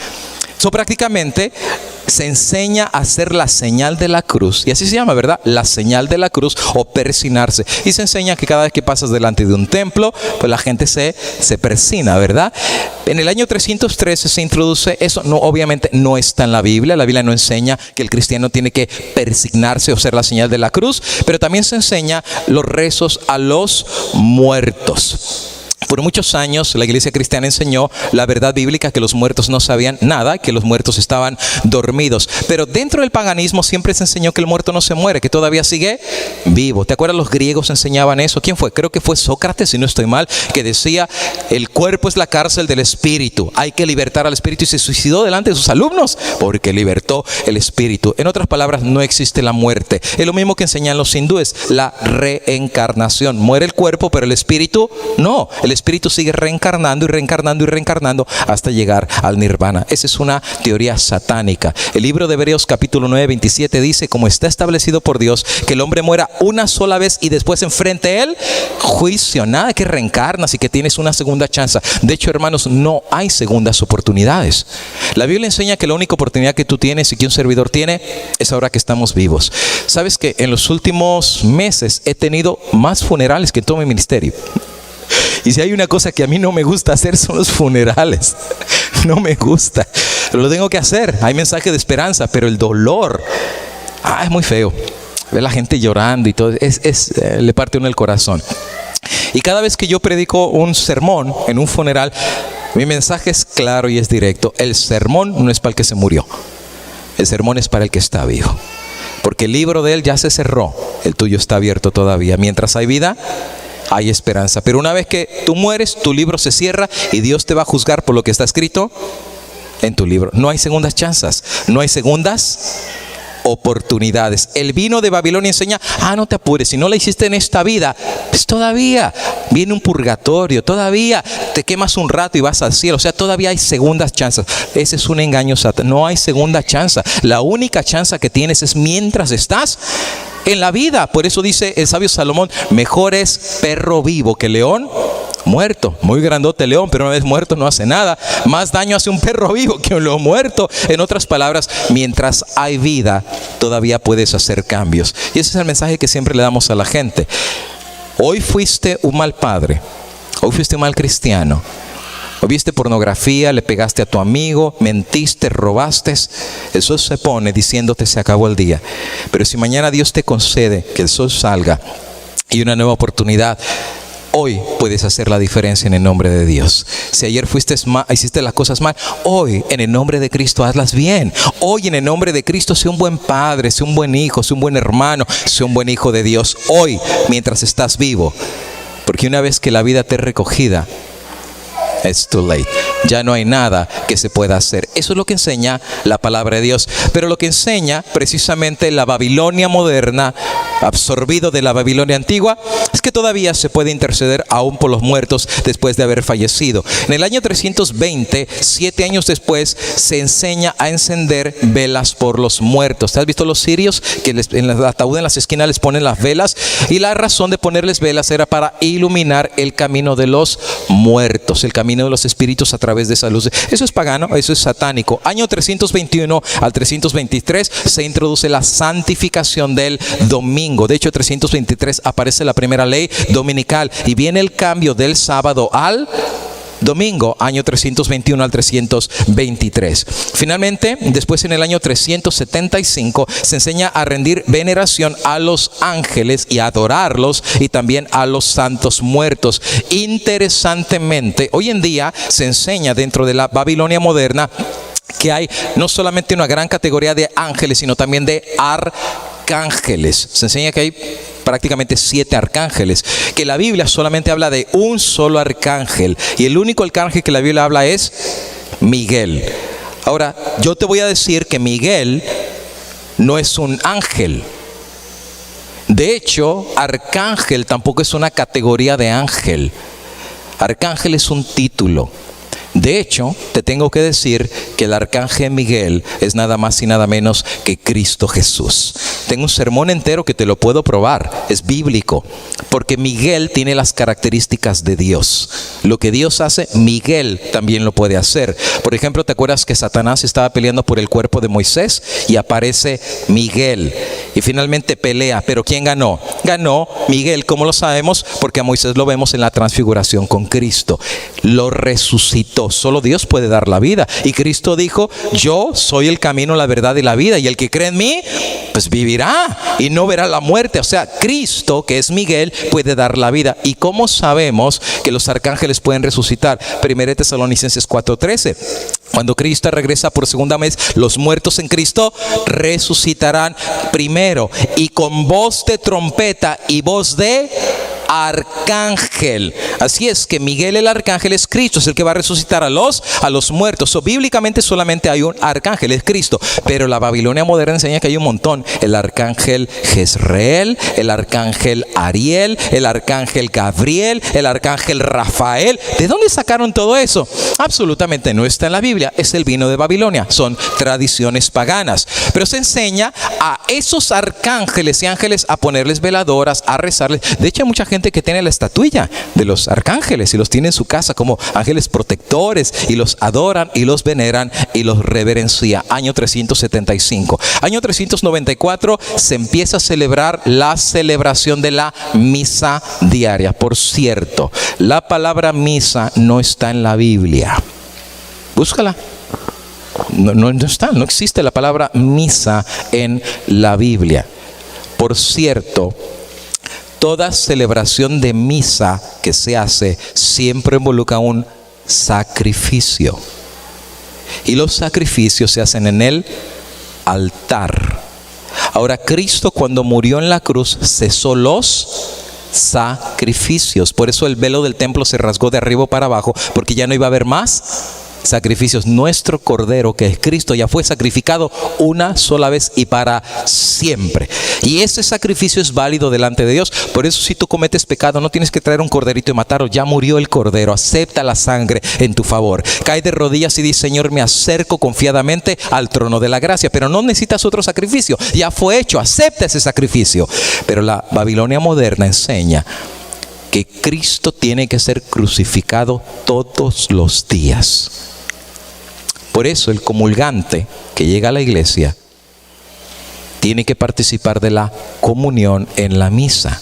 Eso prácticamente se enseña a hacer la señal de la cruz, y así se llama, ¿verdad? La señal de la cruz, o persignarse. Y se enseña que cada vez que pasas delante de un templo, pues la gente se persina, ¿verdad? En el año 313 se introduce eso. No, obviamente no está en la Biblia. La Biblia no enseña que el cristiano tiene que persignarse o hacer la señal de la cruz, pero también se enseña los rezos a los muertos. Por muchos años la iglesia cristiana enseñó la verdad bíblica, que los muertos no sabían nada, que los muertos estaban dormidos. Pero dentro del paganismo siempre se enseñó que el muerto no se muere, que todavía sigue vivo. ¿Te acuerdas? Los griegos enseñaban eso. ¿Quién fue? Creo que fue Sócrates, si no estoy mal, que decía, el cuerpo es la cárcel del espíritu. Hay que libertar al espíritu, y se suicidó delante de sus alumnos porque libertó el espíritu. En otras palabras, no existe la muerte. Es lo mismo que enseñan los hindúes, la reencarnación. Muere el cuerpo, pero el espíritu no. El espíritu sigue reencarnando y reencarnando y reencarnando hasta llegar al nirvana. Esa es una teoría satánica. El libro de Hebreos capítulo 9, 27 dice, como está establecido por Dios, que el hombre muera una sola vez y después enfrente él juicio. Nada que reencarnas y que tienes una segunda chance. De hecho, hermanos, no hay segundas oportunidades. La Biblia enseña que la única oportunidad que tú tienes y que un servidor tiene es ahora que estamos vivos. Sabes que en los últimos meses he tenido más funerales que en todo mi ministerio. Y si hay una cosa que a mí no me gusta hacer, son los funerales. No me gusta. Lo tengo que hacer. Hay mensaje de esperanza, pero el dolor, es muy feo. Ver la gente llorando y todo, le parte uno el corazón. Y cada vez que yo predico un sermón en un funeral, mi mensaje es claro y es directo. El sermón no es para el que se murió. El sermón es para el que está vivo. Porque el libro de él ya se cerró. El tuyo está abierto todavía. Mientras hay vida, hay esperanza. Pero una vez que tú mueres, tu libro se cierra y Dios te va a juzgar por lo que está escrito en tu libro. No hay segundas chances, no hay segundas oportunidades. El vino de Babilonia enseña, no te apures, si no la hiciste en esta vida, pues todavía viene un purgatorio, todavía te quemas un rato y vas al cielo. O sea, todavía hay segundas chances. Ese es un engaño satánico. No hay segunda chance. La única chance que tienes es mientras estás en la vida. Por eso dice el sabio Salomón, mejor es perro vivo que león muerto. Muy grandote el león, pero una vez muerto no hace nada. Más daño hace un perro vivo que un león muerto. En otras palabras, mientras hay vida, todavía puedes hacer cambios. Y ese es el mensaje que siempre le damos a la gente. Hoy fuiste un mal padre, hoy fuiste un mal cristiano, hoy viste pornografía, le pegaste a tu amigo, mentiste, robaste. El sol se pone diciéndote se acabó el día. Pero si mañana Dios te concede que el sol salga y una nueva oportunidad, hoy puedes hacer la diferencia en el nombre de Dios. Si ayer hiciste las cosas mal, hoy en el nombre de Cristo hazlas bien. Hoy en el nombre de Cristo sé un buen padre, sé un buen hijo, sé un buen hermano, sé un buen hijo de Dios. Hoy, mientras estás vivo. Porque una vez que la vida te es recogida, it's too late. ya no hay nada que se pueda hacer. Eso es lo que enseña la palabra de Dios. Pero lo que enseña precisamente la Babilonia moderna, absorbido de la Babilonia antigua, es que todavía se puede interceder aún por los muertos después de haber fallecido. En el año 320, 7 años después, se enseña a encender velas por los muertos. ¿Te has visto los sirios que en el ataúd en las esquinas les ponen las velas? Y la razón de ponerles velas era para iluminar el camino de los muertos, el camino de los espíritus a través de esa luz. Eso es pagano, eso es satánico. Año 321 al 323 se introduce la santificación del domingo. De hecho, 323 aparece la primera ley dominical y viene el cambio del sábado al domingo, año 321 al 323. Finalmente, después en el año 375 se enseña a rendir veneración a los ángeles y a adorarlos, y también a los santos muertos. Interesantemente, hoy en día se enseña dentro de la Babilonia moderna que hay no solamente una gran categoría de ángeles, sino también de arcángeles. Se enseña que hay prácticamente 7 arcángeles, que la Biblia solamente habla de un solo arcángel, y el único arcángel que la Biblia habla es Miguel. Ahora, yo te voy a decir que Miguel no es un ángel. De hecho, arcángel tampoco es una categoría de ángel. Arcángel es un título. De hecho, te tengo que decir que el arcángel Miguel es nada más y nada menos que Cristo Jesús. Tengo un sermón entero que te lo puedo probar, es bíblico, porque Miguel tiene las características de Dios. Lo que Dios hace, Miguel también lo puede hacer. Por ejemplo, ¿te acuerdas que Satanás estaba peleando por el cuerpo de Moisés? Y aparece Miguel y finalmente pelea. ¿Pero quién ganó? Ganó Miguel. ¿Cómo lo sabemos? Porque a Moisés lo vemos en la transfiguración con Cristo. Lo resucitó. Solo Dios puede dar la vida. Y Cristo dijo: yo soy el camino, la verdad y la vida, y el que cree en mí, pues vivirá y no verá la muerte. O sea, Cristo, que es Miguel, puede dar la vida. ¿Y cómo sabemos que los arcángeles pueden resucitar? 1 Tesalonicenses 4:13. Cuando Cristo regresa por segunda vez, los muertos en Cristo resucitarán primero, y con voz de trompeta y voz de arcángel. Así es que Miguel, el arcángel, es Cristo, es el que va a resucitar a los muertos. Bíblicamente solamente hay un arcángel, es Cristo, pero la Babilonia moderna enseña que hay un montón: el arcángel Jezreel, el arcángel Ariel, el arcángel Gabriel, el arcángel Rafael. ¿De dónde sacaron todo eso? Absolutamente no está en la Biblia, es el vino de Babilonia, son tradiciones paganas. Pero se enseña a esos arcángeles y ángeles a ponerles veladoras, a rezarles. De hecho, hay mucha gente que tiene la estatuilla de los arcángeles y los tiene en su casa como ángeles protectores, y los adoran y los veneran y los reverencia. Año 375. Año 394 se empieza a celebrar la celebración de la misa diaria. Por cierto, la palabra misa no está en la Biblia. Búscala. No está, no existe la palabra misa en la Biblia. Por cierto, toda celebración de misa que se hace siempre involucra un sacrificio. Y los sacrificios se hacen en el altar. Ahora, Cristo, cuando murió en la cruz, cesó los sacrificios. Por eso el velo del templo se rasgó de arriba para abajo, porque ya no iba a haber más sacrificios. Nuestro Cordero, que es Cristo, ya fue sacrificado una sola vez y para siempre. Y ese sacrificio es válido delante de Dios. Por eso, si tú cometes pecado, no tienes que traer un corderito y matarlo. Ya murió el Cordero. Acepta la sangre en tu favor. Cae de rodillas y dice: Señor, me acerco confiadamente al trono de la gracia. Pero no necesitas otro sacrificio. Ya fue hecho. Acepta ese sacrificio. Pero la Babilonia moderna enseña que Cristo tiene que ser crucificado todos los días. Por eso el comulgante que llega a la iglesia tiene que participar de la comunión en la misa.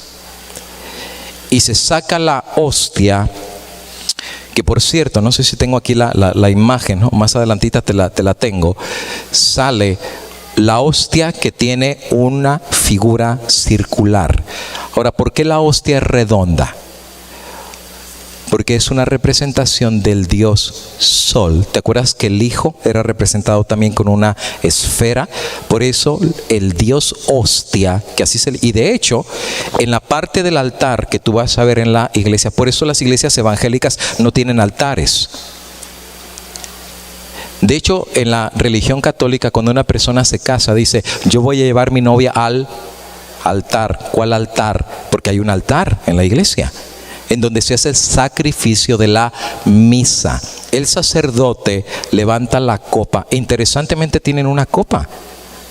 Y se saca la hostia, que por cierto, no sé si tengo aquí la imagen, ¿no? Más adelantita te la tengo. Sale la hostia que tiene una figura circular. Ahora, ¿por qué la hostia es redonda? Porque es una representación del dios Sol. ¿Te acuerdas que el Hijo era representado también con una esfera? Por eso el dios hostia, que así y de hecho, en la parte del altar que tú vas a ver en la iglesia, por eso las iglesias evangélicas no tienen altares. De hecho, en la religión católica, cuando una persona se casa, dice, yo voy a llevar mi novia al altar. ¿Cuál altar? Porque hay un altar en la iglesia, en donde se hace el sacrificio de la misa. El sacerdote levanta la copa. Interesantemente tienen una copa.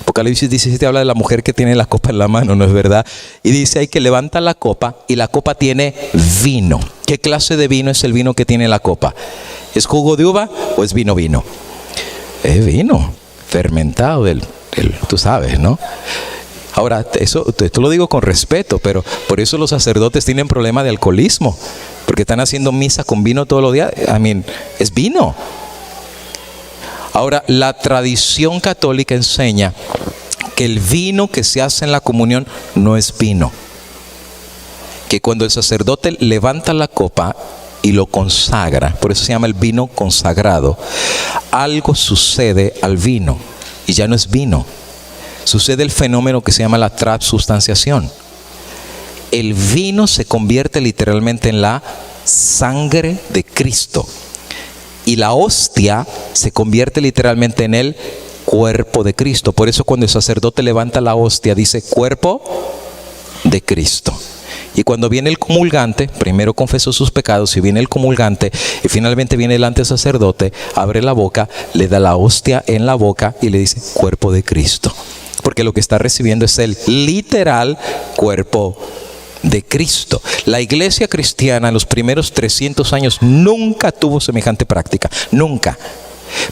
Apocalipsis 17 habla de la mujer que tiene la copa en la mano, ¿no es verdad? Y dice ahí que levanta la copa y la copa tiene vino. ¿Qué clase de vino es el vino que tiene la copa? ¿Es jugo de uva o es vino? Es vino fermentado tú sabes, ¿no? Ahora, esto lo digo con respeto, pero por eso los sacerdotes tienen problema de alcoholismo, porque están haciendo misa con vino todos los días. Es vino. Ahora, la tradición católica enseña que el vino que se hace en la comunión no es vino. Que cuando el sacerdote levanta la copa y lo consagra, por eso se llama el vino consagrado, algo sucede al vino y ya no es vino. Sucede el fenómeno que se llama la transubstanciación. El vino se convierte literalmente en la sangre de Cristo. Y la hostia se convierte literalmente en el cuerpo de Cristo. Por eso cuando el sacerdote levanta la hostia dice cuerpo de Cristo. Y cuando viene el comulgante, primero confesó sus pecados y viene el comulgante y finalmente viene delante del sacerdote, abre la boca, le da la hostia en la boca y le dice cuerpo de Cristo. Porque lo que está recibiendo es el literal cuerpo de Cristo. La iglesia cristiana en los primeros 300 años nunca tuvo semejante práctica, nunca.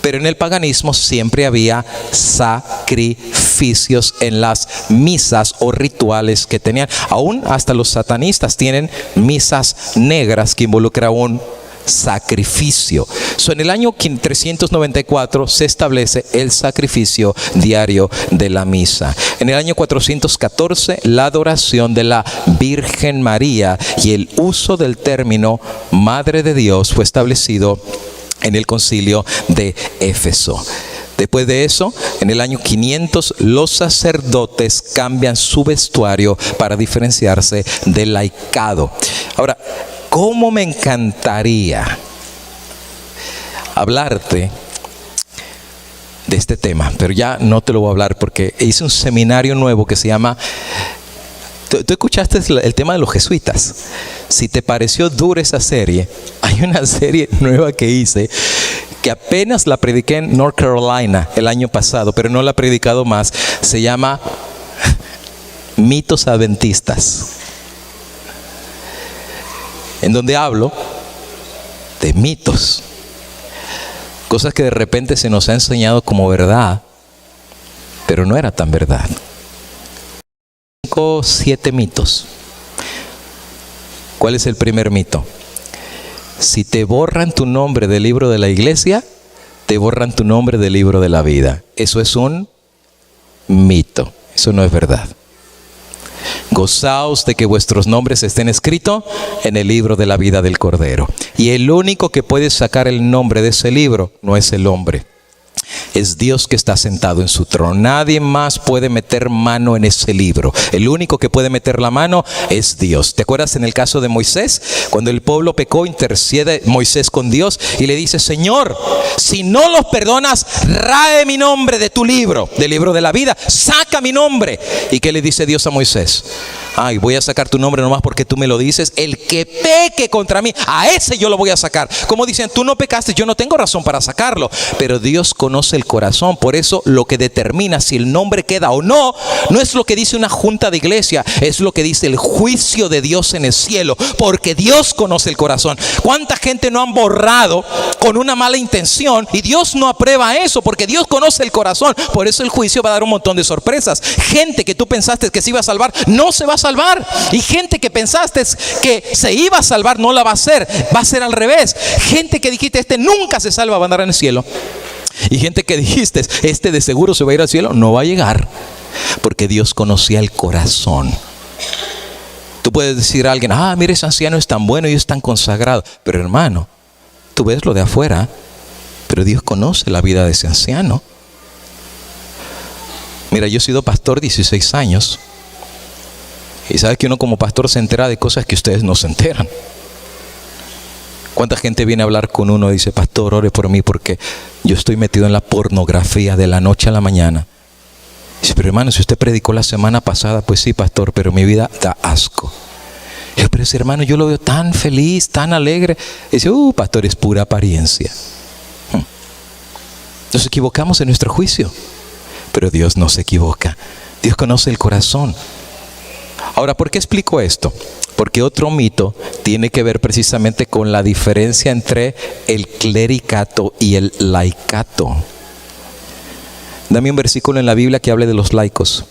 Pero en el paganismo siempre había sacrificios en las misas o rituales que tenían. Aún hasta los satanistas tienen misas negras que involucran un sacrificio. En el año 394 se establece el sacrificio diario de la misa. En el año 414 la adoración de la Virgen María y el uso del término Madre de Dios fue establecido en el concilio de Éfeso. Después de eso, en el año 500, los sacerdotes cambian su vestuario para diferenciarse del laicado. Ahora, ¿cómo me encantaría hablarte de este tema? Pero ya no te lo voy a hablar porque hice un seminario nuevo que se llama... ¿Tú escuchaste el tema de los jesuitas? Si te pareció dura esa serie, hay una serie nueva que hice que apenas la prediqué en North Carolina el año pasado, pero no la he predicado más. Se llama Mitos Adventistas, en donde hablo de mitos, cosas que de repente se nos ha enseñado como verdad, pero no era tan verdad. 7 mitos. ¿Cuál es el primer mito? Si te borran tu nombre del libro de la iglesia, te borran tu nombre del libro de la vida. Eso es un mito. Eso no es verdad. Gozaos de que vuestros nombres estén escritos en el libro de la vida del Cordero. Y el único que puede sacar el nombre de ese libro no es el hombre. Es Dios que está sentado en su trono. Nadie más puede meter mano en ese libro. El único que puede meter la mano es Dios. ¿Te acuerdas en el caso de Moisés? Cuando el pueblo pecó, intercede Moisés con Dios y le dice: Señor, si no los perdonas, rae mi nombre de tu libro, del libro de la vida. Saca mi nombre. ¿Y qué le dice Dios a Moisés? Ay, voy a sacar tu nombre nomás porque tú me lo dices. El que peque contra mí, a ese yo lo voy a sacar. Como dicen, tú no pecaste, yo no tengo razón para sacarlo. Pero Dios conoce el corazón. Por eso lo que determina si el nombre queda o no, no es lo que dice una junta de iglesia, es lo que dice el juicio de Dios en el cielo. Porque Dios conoce el corazón. ¿Cuánta gente no han borrado con una mala intención? Y Dios no aprueba eso porque Dios conoce el corazón. Por eso el juicio va a dar un montón de sorpresas. Gente que tú pensaste que se iba a salvar, no se va a salvar. Y gente que pensaste que se iba a salvar, no la va a hacer. Va a ser al revés. Gente que dijiste, este nunca se salva, va a andar en el cielo. Y gente que dijiste, este de seguro se va a ir al cielo, no va a llegar. Porque Dios conocía el corazón. Tú puedes decir a alguien: ah, mira, ese anciano es tan bueno y es tan consagrado. Pero hermano, tú ves lo de afuera, pero Dios conoce la vida de ese anciano. Mira, yo he sido pastor 16 años. Y sabes que uno como pastor se entera de cosas que ustedes no se enteran. ¿Cuánta gente viene a hablar con uno y dice, pastor, ore por mí porque yo estoy metido en la pornografía de la noche a la mañana? Dice, pero hermano, si usted predicó la semana pasada, pues sí, pastor, pero mi vida da asco. Dice, pero ese hermano, yo lo veo tan feliz, tan alegre. Dice, pastor, es pura apariencia. Nos equivocamos en nuestro juicio, pero Dios no se equivoca. Dios conoce el corazón. Ahora, ¿por qué explico esto? Porque otro mito tiene que ver precisamente con la diferencia entre el clericato y el laicato. Dame un versículo en la Biblia que hable de los laicos.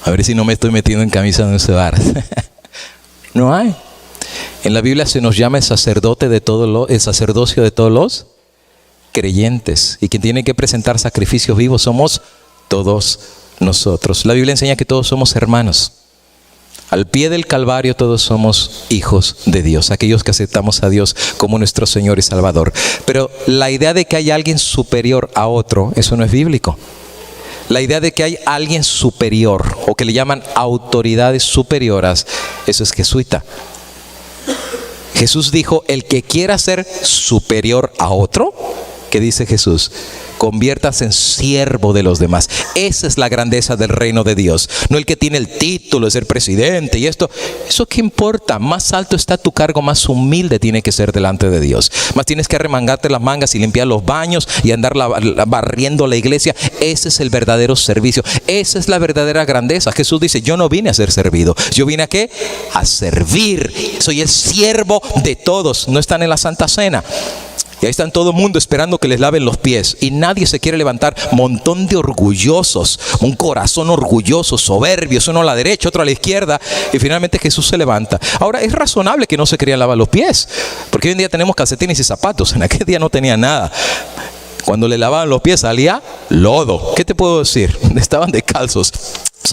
A ver si no me estoy metiendo en camisa de once varas. No hay. En la Biblia se nos llama el sacerdocio de todos los creyentes. Y quien tiene que presentar sacrificios vivos somos todos nosotros. La Biblia enseña que todos somos hermanos. Al pie del Calvario todos somos hijos de Dios, aquellos que aceptamos a Dios como nuestro Señor y Salvador. Pero la idea de que hay alguien superior a otro, eso no es bíblico. La idea de que hay alguien superior, o que le llaman autoridades superiores, eso es jesuita. Jesús dijo, el que quiera ser superior a otro, ¿qué dice Jesús? Conviértase en siervo de los demás. Esa es la grandeza del reino de Dios. No el que tiene el título de ser presidente y esto. ¿Eso qué importa? Más alto está tu cargo, más humilde tiene que ser delante de Dios. Más tienes que arremangarte las mangas y limpiar los baños y andar barriendo la iglesia. Ese es el verdadero servicio. Esa es la verdadera grandeza. Jesús dice, yo no vine a ser servido. Yo vine a ¿qué? A servir. Soy el siervo de todos. No están en la Santa Cena. Y ahí están todo el mundo esperando que les laven los pies. Y nadie se quiere levantar. Montón de orgullosos. Un corazón orgulloso, soberbios. Uno a la derecha, otro a la izquierda. Y finalmente Jesús se levanta. Ahora, es razonable que no se querían lavar los pies. Porque hoy en día tenemos calcetines y zapatos. En aquel día no tenía nada. Cuando le lavaban los pies salía lodo. ¿Qué te puedo decir? Estaban descalzos.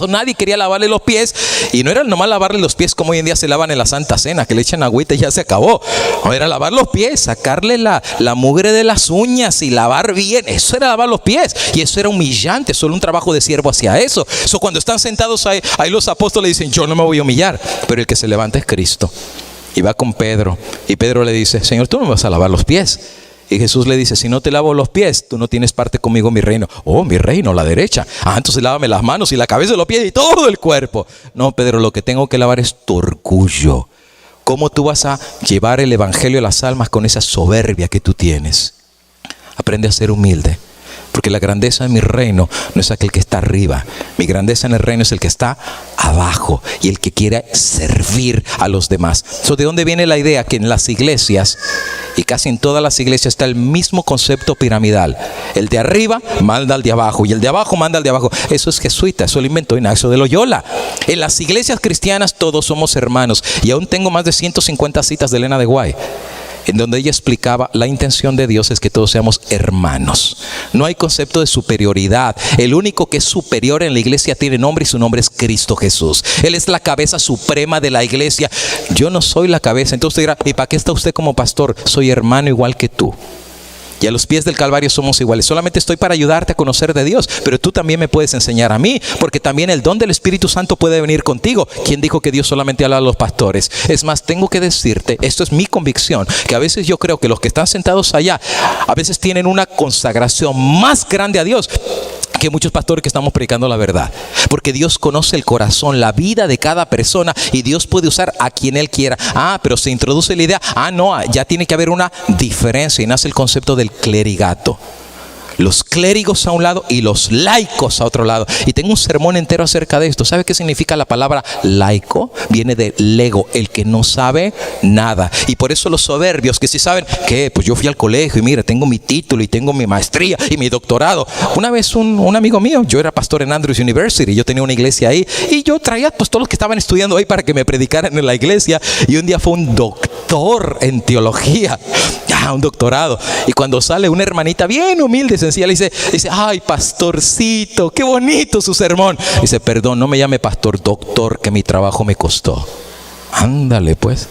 Nadie quería lavarle los pies. Y no era nomás lavarle los pies como hoy en día se lavan en la Santa Cena, que le echan agüita y ya se acabó. No, era lavar los pies, sacarle la mugre de las uñas y lavar bien. Eso era lavar los pies. Y eso era humillante. Solo un trabajo de siervo hacía eso. Cuando están sentados ahí los apóstoles dicen, yo no me voy a humillar. Pero el que se levanta es Cristo. Y va con Pedro. Y Pedro le dice, Señor, tú no me vas a lavar los pies. Y Jesús le dice, si no te lavo los pies, tú no tienes parte conmigo en mi reino. Oh, mi reino, la derecha. Entonces lávame las manos y la cabeza y los pies y todo el cuerpo. No, Pedro, lo que tengo que lavar es tu orgullo. ¿Cómo tú vas a llevar el evangelio a las almas con esa soberbia que tú tienes? Aprende a ser humilde. Porque la grandeza de mi reino no es aquel que está arriba. Mi grandeza en el reino es el que está abajo y el que quiere servir a los demás. ¿De dónde viene la idea? Que en las iglesias, y casi en todas las iglesias, está el mismo concepto piramidal. El de arriba manda al de abajo y el de abajo manda al de abajo. Eso es jesuita, eso lo inventó Ignacio de Loyola. En las iglesias cristianas todos somos hermanos. Y aún tengo más de 150 citas de Elena de Guay, en donde ella explicaba la intención de Dios es que todos seamos hermanos. No hay concepto de superioridad. El único que es superior en la iglesia tiene nombre y su nombre es Cristo Jesús. Él es la cabeza suprema de la iglesia. Yo no soy la cabeza. Entonces usted dirá, ¿y para qué está usted como pastor? Soy hermano igual que tú. Y a los pies del Calvario somos iguales. Solamente estoy para ayudarte a conocer de Dios. Pero tú también me puedes enseñar a mí. Porque también el don del Espíritu Santo puede venir contigo. ¿Quién dijo que Dios solamente habla a los pastores? Es más, tengo que decirte, esto es mi convicción, que a veces yo creo que los que están sentados allá, a veces tienen una consagración más grande a Dios que muchos pastores que estamos predicando la verdad. Porque Dios conoce el corazón, la vida de cada persona, y Dios puede usar a quien Él quiera. Pero se introduce la idea, no, ya tiene que haber una diferencia, y nace el concepto del clerigato. Los clérigos a un lado y los laicos a otro lado. Y tengo un sermón entero acerca de esto. ¿Sabe qué significa la palabra laico? Viene de lego, el que no sabe nada. Y por eso los soberbios que sí saben que pues yo fui al colegio y mira, tengo mi título y tengo mi maestría y mi doctorado. Una vez un amigo mío, yo era pastor en Andrews University, yo tenía una iglesia ahí y yo traía pues todos los que estaban estudiando ahí para que me predicaran en la iglesia. Y un día fue un doctor en teología, un doctorado. Y cuando sale una hermanita bien humilde, sencilla, le dice, ay, pastorcito, qué bonito su sermón. Dice, perdón, no me llame pastor, doctor, que mi trabajo me costó. Ándale pues.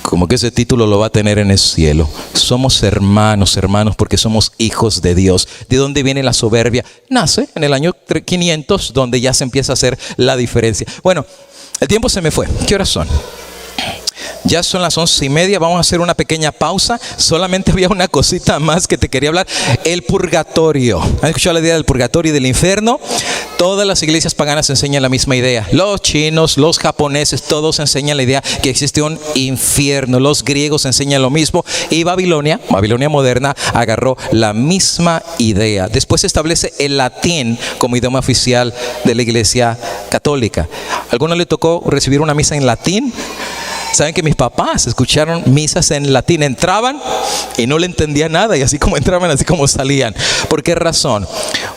Como que ese título lo va a tener en el cielo. Somos hermanos, porque somos hijos de Dios. ¿De dónde viene la soberbia? Nace en el año 500, donde ya se empieza a hacer la diferencia. Bueno, el tiempo se me fue. ¿Qué horas son? Ya son las 11:30, vamos a hacer una pequeña pausa. Solamente había una cosita más que te quería hablar. El purgatorio. ¿Han escuchado la idea del purgatorio y del infierno? Todas las iglesias paganas enseñan la misma idea. Los chinos, los japoneses, todos enseñan la idea que existe un infierno. Los griegos enseñan lo mismo. Y Babilonia moderna, agarró la misma idea. Después se establece el latín como idioma oficial de la iglesia católica. ¿A alguno le tocó recibir una misa en latín? Saben que mis papás escucharon misas en latín, entraban y no le entendían nada, y así como entraban, así como salían. ¿Por qué razón?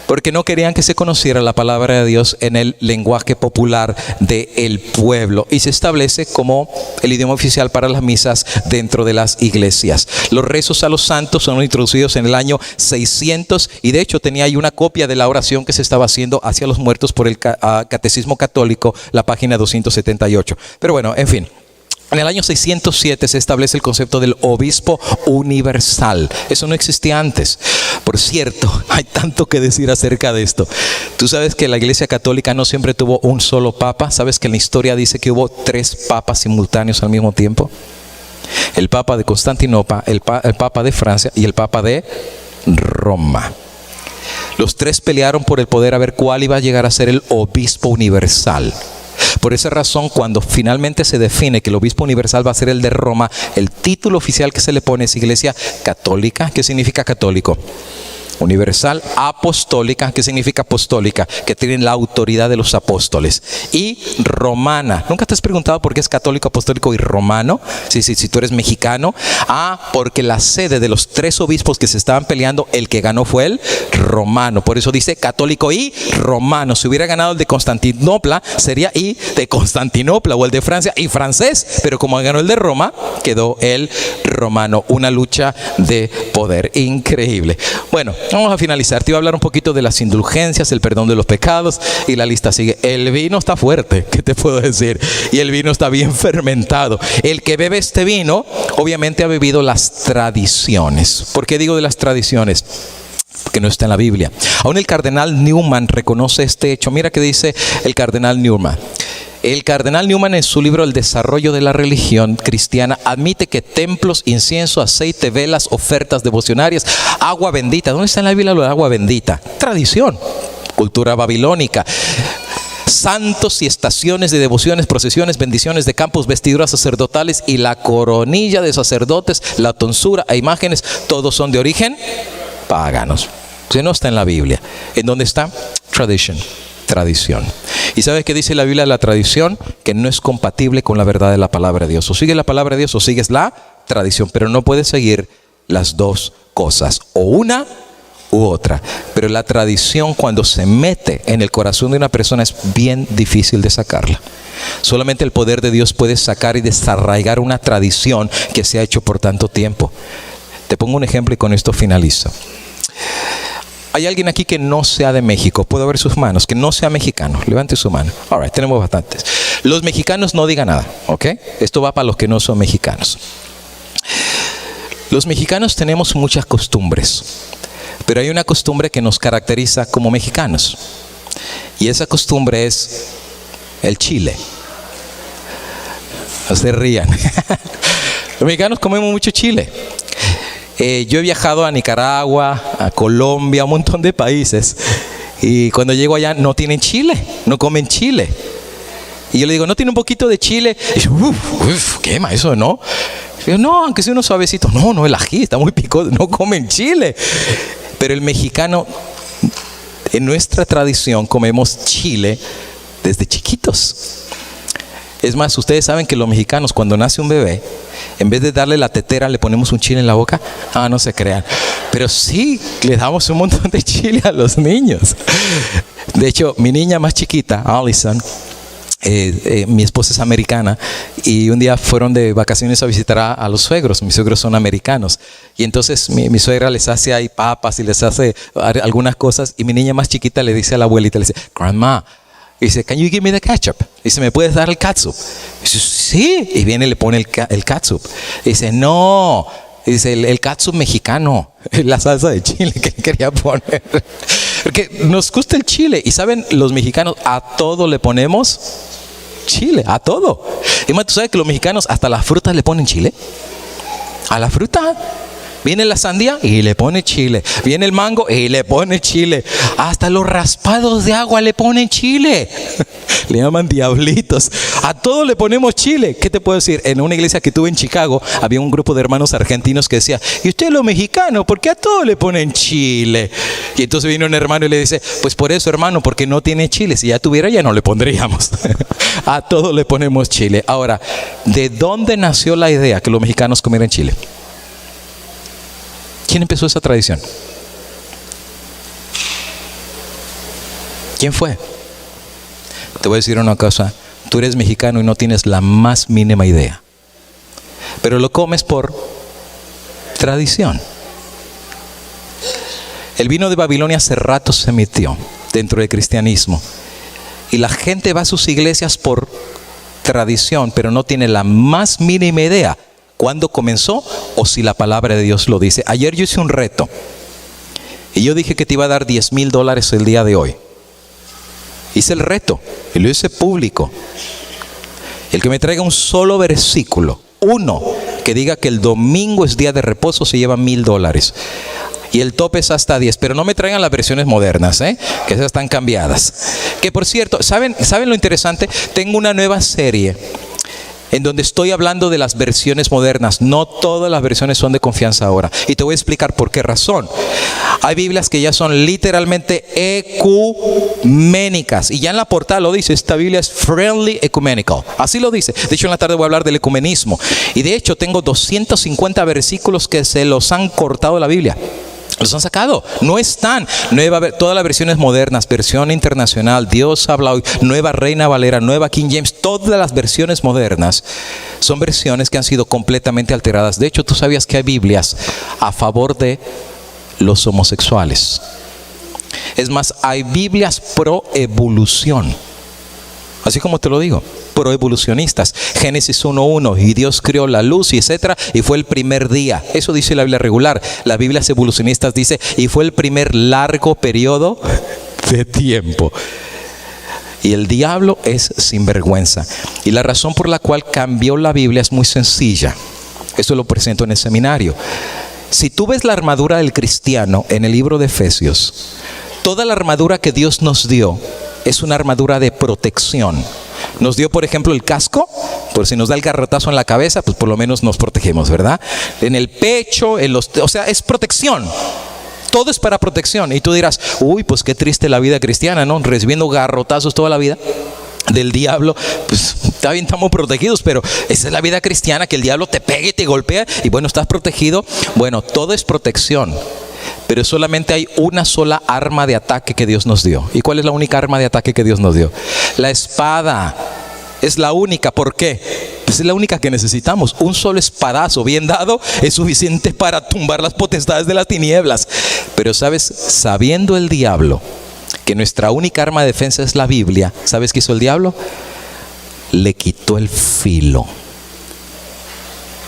Porque no querían que se conociera la palabra de Dios en el lenguaje popular del pueblo, y se establece como el idioma oficial para las misas dentro de las iglesias. Los rezos a los santos son introducidos en el año 600, y de hecho tenía ahí una copia de la oración que se estaba haciendo hacia los muertos por el Catecismo Católico, la página 278. Pero bueno, en fin. En el año 607 se establece el concepto del obispo universal. Eso no existía antes. Por cierto, hay tanto que decir acerca de esto. Tú sabes que la iglesia católica no siempre tuvo un solo papa. ¿Sabes que en la historia dice que hubo 3 papas simultáneos al mismo tiempo? El papa de Constantinopla, el papa de Francia y el papa de Roma. Los 3 pelearon por el poder a ver cuál iba a llegar a ser el obispo universal. Por esa razón, cuando finalmente se define que el obispo universal va a ser el de Roma, el título oficial que se le pone es Iglesia Católica. ¿Qué significa católico? Universal, apostólica, ¿qué significa apostólica? Que tienen la autoridad de los apóstoles. Y romana. ¿Nunca te has preguntado por qué es católico, apostólico y romano? Si tú eres mexicano. Porque la sede de los 3 obispos que se estaban peleando, el que ganó fue el romano. Por eso dice católico y romano. Si hubiera ganado el de Constantinopla, sería y de Constantinopla, o el de Francia y francés. Pero como ganó el de Roma, quedó el romano. Una lucha de poder increíble. Bueno, vamos a finalizar. Te iba a hablar un poquito de las indulgencias, el perdón de los pecados, y la lista sigue. El vino está fuerte, ¿qué te puedo decir? Y el vino está bien fermentado. El que bebe este vino, obviamente ha bebido las tradiciones. ¿Por qué digo de las tradiciones? Porque no está en la Biblia. Aún el cardenal Newman reconoce este hecho. Mira qué dice el cardenal Newman. El cardenal Newman, en su libro El desarrollo de la religión cristiana, admite que templos, incienso, aceite, velas, ofertas devocionarias, agua bendita. ¿Dónde está en la Biblia lo de agua bendita? Tradición, cultura babilónica. Santos y estaciones de devociones, procesiones, bendiciones de campos, vestiduras sacerdotales y la coronilla de sacerdotes, la tonsura e imágenes, todos son de origen paganos. Si no está en la Biblia. ¿En dónde está? Tradition. Tradición. ¿Y sabes qué dice la Biblia de la tradición? Que no es compatible con la verdad de la palabra de Dios. O sigues la palabra de Dios o sigues la tradición, pero no puedes seguir las dos cosas, o una u otra. Pero la tradición, cuando se mete en el corazón de una persona, es bien difícil de sacarla. Solamente el poder de Dios puede sacar y desarraigar una tradición que se ha hecho por tanto tiempo. Te pongo un ejemplo y con esto finalizo. ¿Hay alguien aquí que no sea de México? ¿Puedo ver sus manos? Que no sea mexicano. Levante su mano. All right, tenemos bastantes. Los mexicanos no digan nada, ¿ok? Esto va para los que no son mexicanos. Los mexicanos tenemos muchas costumbres, pero hay una costumbre que nos caracteriza como mexicanos. Y esa costumbre es el chile. No se rían. Los mexicanos comemos mucho chile. Yo he viajado a Nicaragua, a Colombia, a un montón de países, y cuando llego allá no tienen chile, no comen chile. Y yo le digo, ¿no tiene un poquito de chile? Y yo, quema eso, ¿no? Y yo, no, aunque sea uno suavecito. No, el ají está muy picoso, no comen chile. Pero el mexicano, en nuestra tradición, comemos chile desde chiquitos. Es más, ustedes saben que los mexicanos, cuando nace un bebé, en vez de darle la tetera, le ponemos un chile en la boca. No se crean. Pero sí, le damos un montón de chile a los niños. De hecho, mi niña más chiquita, Allison, mi esposa es americana, y un día fueron de vacaciones a visitar a los suegros. Mis suegros son americanos. Y entonces mi suegra les hace ahí papas y les hace algunas cosas. Y mi niña más chiquita le dice a la abuelita, le dice, Grandma, dice, can you give me the ketchup? Dice, ¿me puedes dar el catsup? Dice, sí. Y viene y le pone el catsup. Dice, no. Dice, el catsup mexicano, la salsa de chile que quería poner. Porque nos gusta el chile. Y saben, los mexicanos a todo le ponemos chile a todo. Y más, ¿tú sabes que los mexicanos hasta las frutas le ponen chile? A la fruta. Viene la sandía y le pone chile. Viene el mango y le pone chile. Hasta los raspados de agua le ponen chile. Le llaman diablitos. A todo le ponemos chile. ¿Qué te puedo decir? En una iglesia que tuve en Chicago, había un grupo de hermanos argentinos que decía: ¿y ustedes los mexicanos, por qué a todo le ponen chile? Y entonces vino un hermano y le dice: pues por eso, hermano, porque no tiene chile. Si ya tuviera, ya no le pondríamos. A todo le ponemos chile. Ahora, ¿de dónde nació la idea que los mexicanos comieran chile? ¿Quién empezó esa tradición? ¿Quién fue? Te voy a decir una cosa. Tú eres mexicano y no tienes la más mínima idea, pero lo comes por tradición. El vino de Babilonia hace rato se metió dentro del cristianismo y la gente va a sus iglesias por tradición, pero no tiene la más mínima idea cuándo comenzó o si la palabra de Dios lo dice. Ayer yo hice un reto y yo dije que te iba a dar $10,000 el día de hoy. Hice el reto y lo hice público. El que me traiga un solo versículo, uno, que diga que el domingo es día de reposo, se lleva $1,000. Y el tope es hasta 10, pero no me traigan las versiones modernas, que esas están cambiadas. Que por cierto, ¿saben lo interesante? Tengo una nueva serie en donde estoy hablando de las versiones modernas. No todas las versiones son de confianza ahora. Y te voy a explicar por qué razón. Hay Biblias que ya son literalmente ecuménicas. Y ya en la portada lo dice, esta Biblia es friendly ecumenical. Así lo dice. De hecho, en la tarde voy a hablar del ecumenismo. Y de hecho, tengo 250 versículos que se los han cortado de la Biblia. Los han sacado, no están. Todas las versiones modernas, versión internacional, Dios habla hoy, nueva Reina Valera, nueva King James, todas las versiones modernas son versiones que han sido completamente alteradas. De hecho, tú sabías que hay Biblias a favor de los homosexuales. Es más, hay Biblias pro evolución. Así como te lo digo, proevolucionistas. Génesis 1:1, y Dios creó la luz y etcétera, y fue el primer día. Eso dice la Biblia regular. Las Biblias evolucionistas dice, y fue el primer largo periodo de tiempo. Y el diablo es sinvergüenza. Y la razón por la cual cambió la Biblia es muy sencilla. Esto lo presento en el seminario. Si tú ves la armadura del cristiano en el libro de Efesios, toda la armadura que Dios nos dio es una armadura de protección. Nos dio, por ejemplo, el casco, por si nos da el garrotazo en la cabeza, pues por lo menos nos protegemos, ¿verdad? En el pecho, o sea, es protección. Todo es para protección. Y tú dirás, uy, pues qué triste la vida cristiana, ¿no? Recibiendo garrotazos toda la vida del diablo. Pues está bien, estamos protegidos, pero esa es la vida cristiana, que el diablo te pegue y te golpea y bueno, estás protegido. Bueno, todo es protección. Pero solamente hay una sola arma de ataque que Dios nos dio. ¿Y cuál es la única arma de ataque que Dios nos dio? La espada. Es la única. ¿Por qué? Pues es la única que necesitamos. Un solo espadazo bien dado es suficiente para tumbar las potestades de las tinieblas. Pero sabes, sabiendo el diablo que nuestra única arma de defensa es la Biblia, ¿sabes qué hizo el diablo? Le quitó el filo.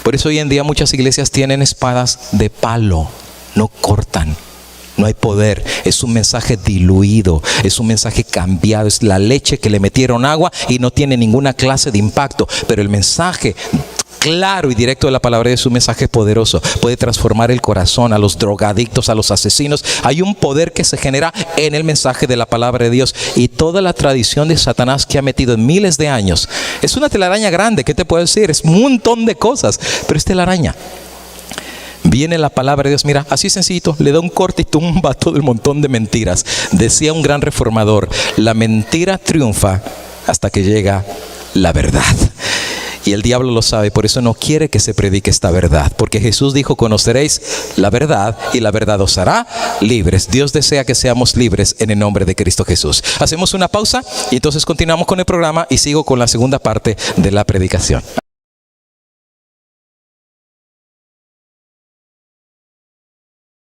Por eso hoy en día muchas iglesias tienen espadas de palo. No cortan, no hay poder. Es un mensaje diluido, es un mensaje cambiado. Es la leche que le metieron agua y no tiene ninguna clase de impacto. Pero el mensaje claro y directo de la palabra es un mensaje poderoso. Puede transformar el corazón, a los drogadictos, a los asesinos. Hay un poder que se genera en el mensaje de la palabra de Dios. Y toda la tradición de Satanás que ha metido en miles de años es una telaraña grande. ¿Qué te puedo decir? Es un montón de cosas, pero es telaraña. Viene la palabra de Dios, mira, así sencillito, le da un corte y tumba todo el montón de mentiras. Decía un gran reformador, la mentira triunfa hasta que llega la verdad. Y el diablo lo sabe, por eso no quiere que se predique esta verdad. Porque Jesús dijo, conoceréis la verdad y la verdad os hará libres. Dios desea que seamos libres en el nombre de Cristo Jesús. Hacemos una pausa y entonces continuamos con el programa y sigo con la segunda parte de la predicación.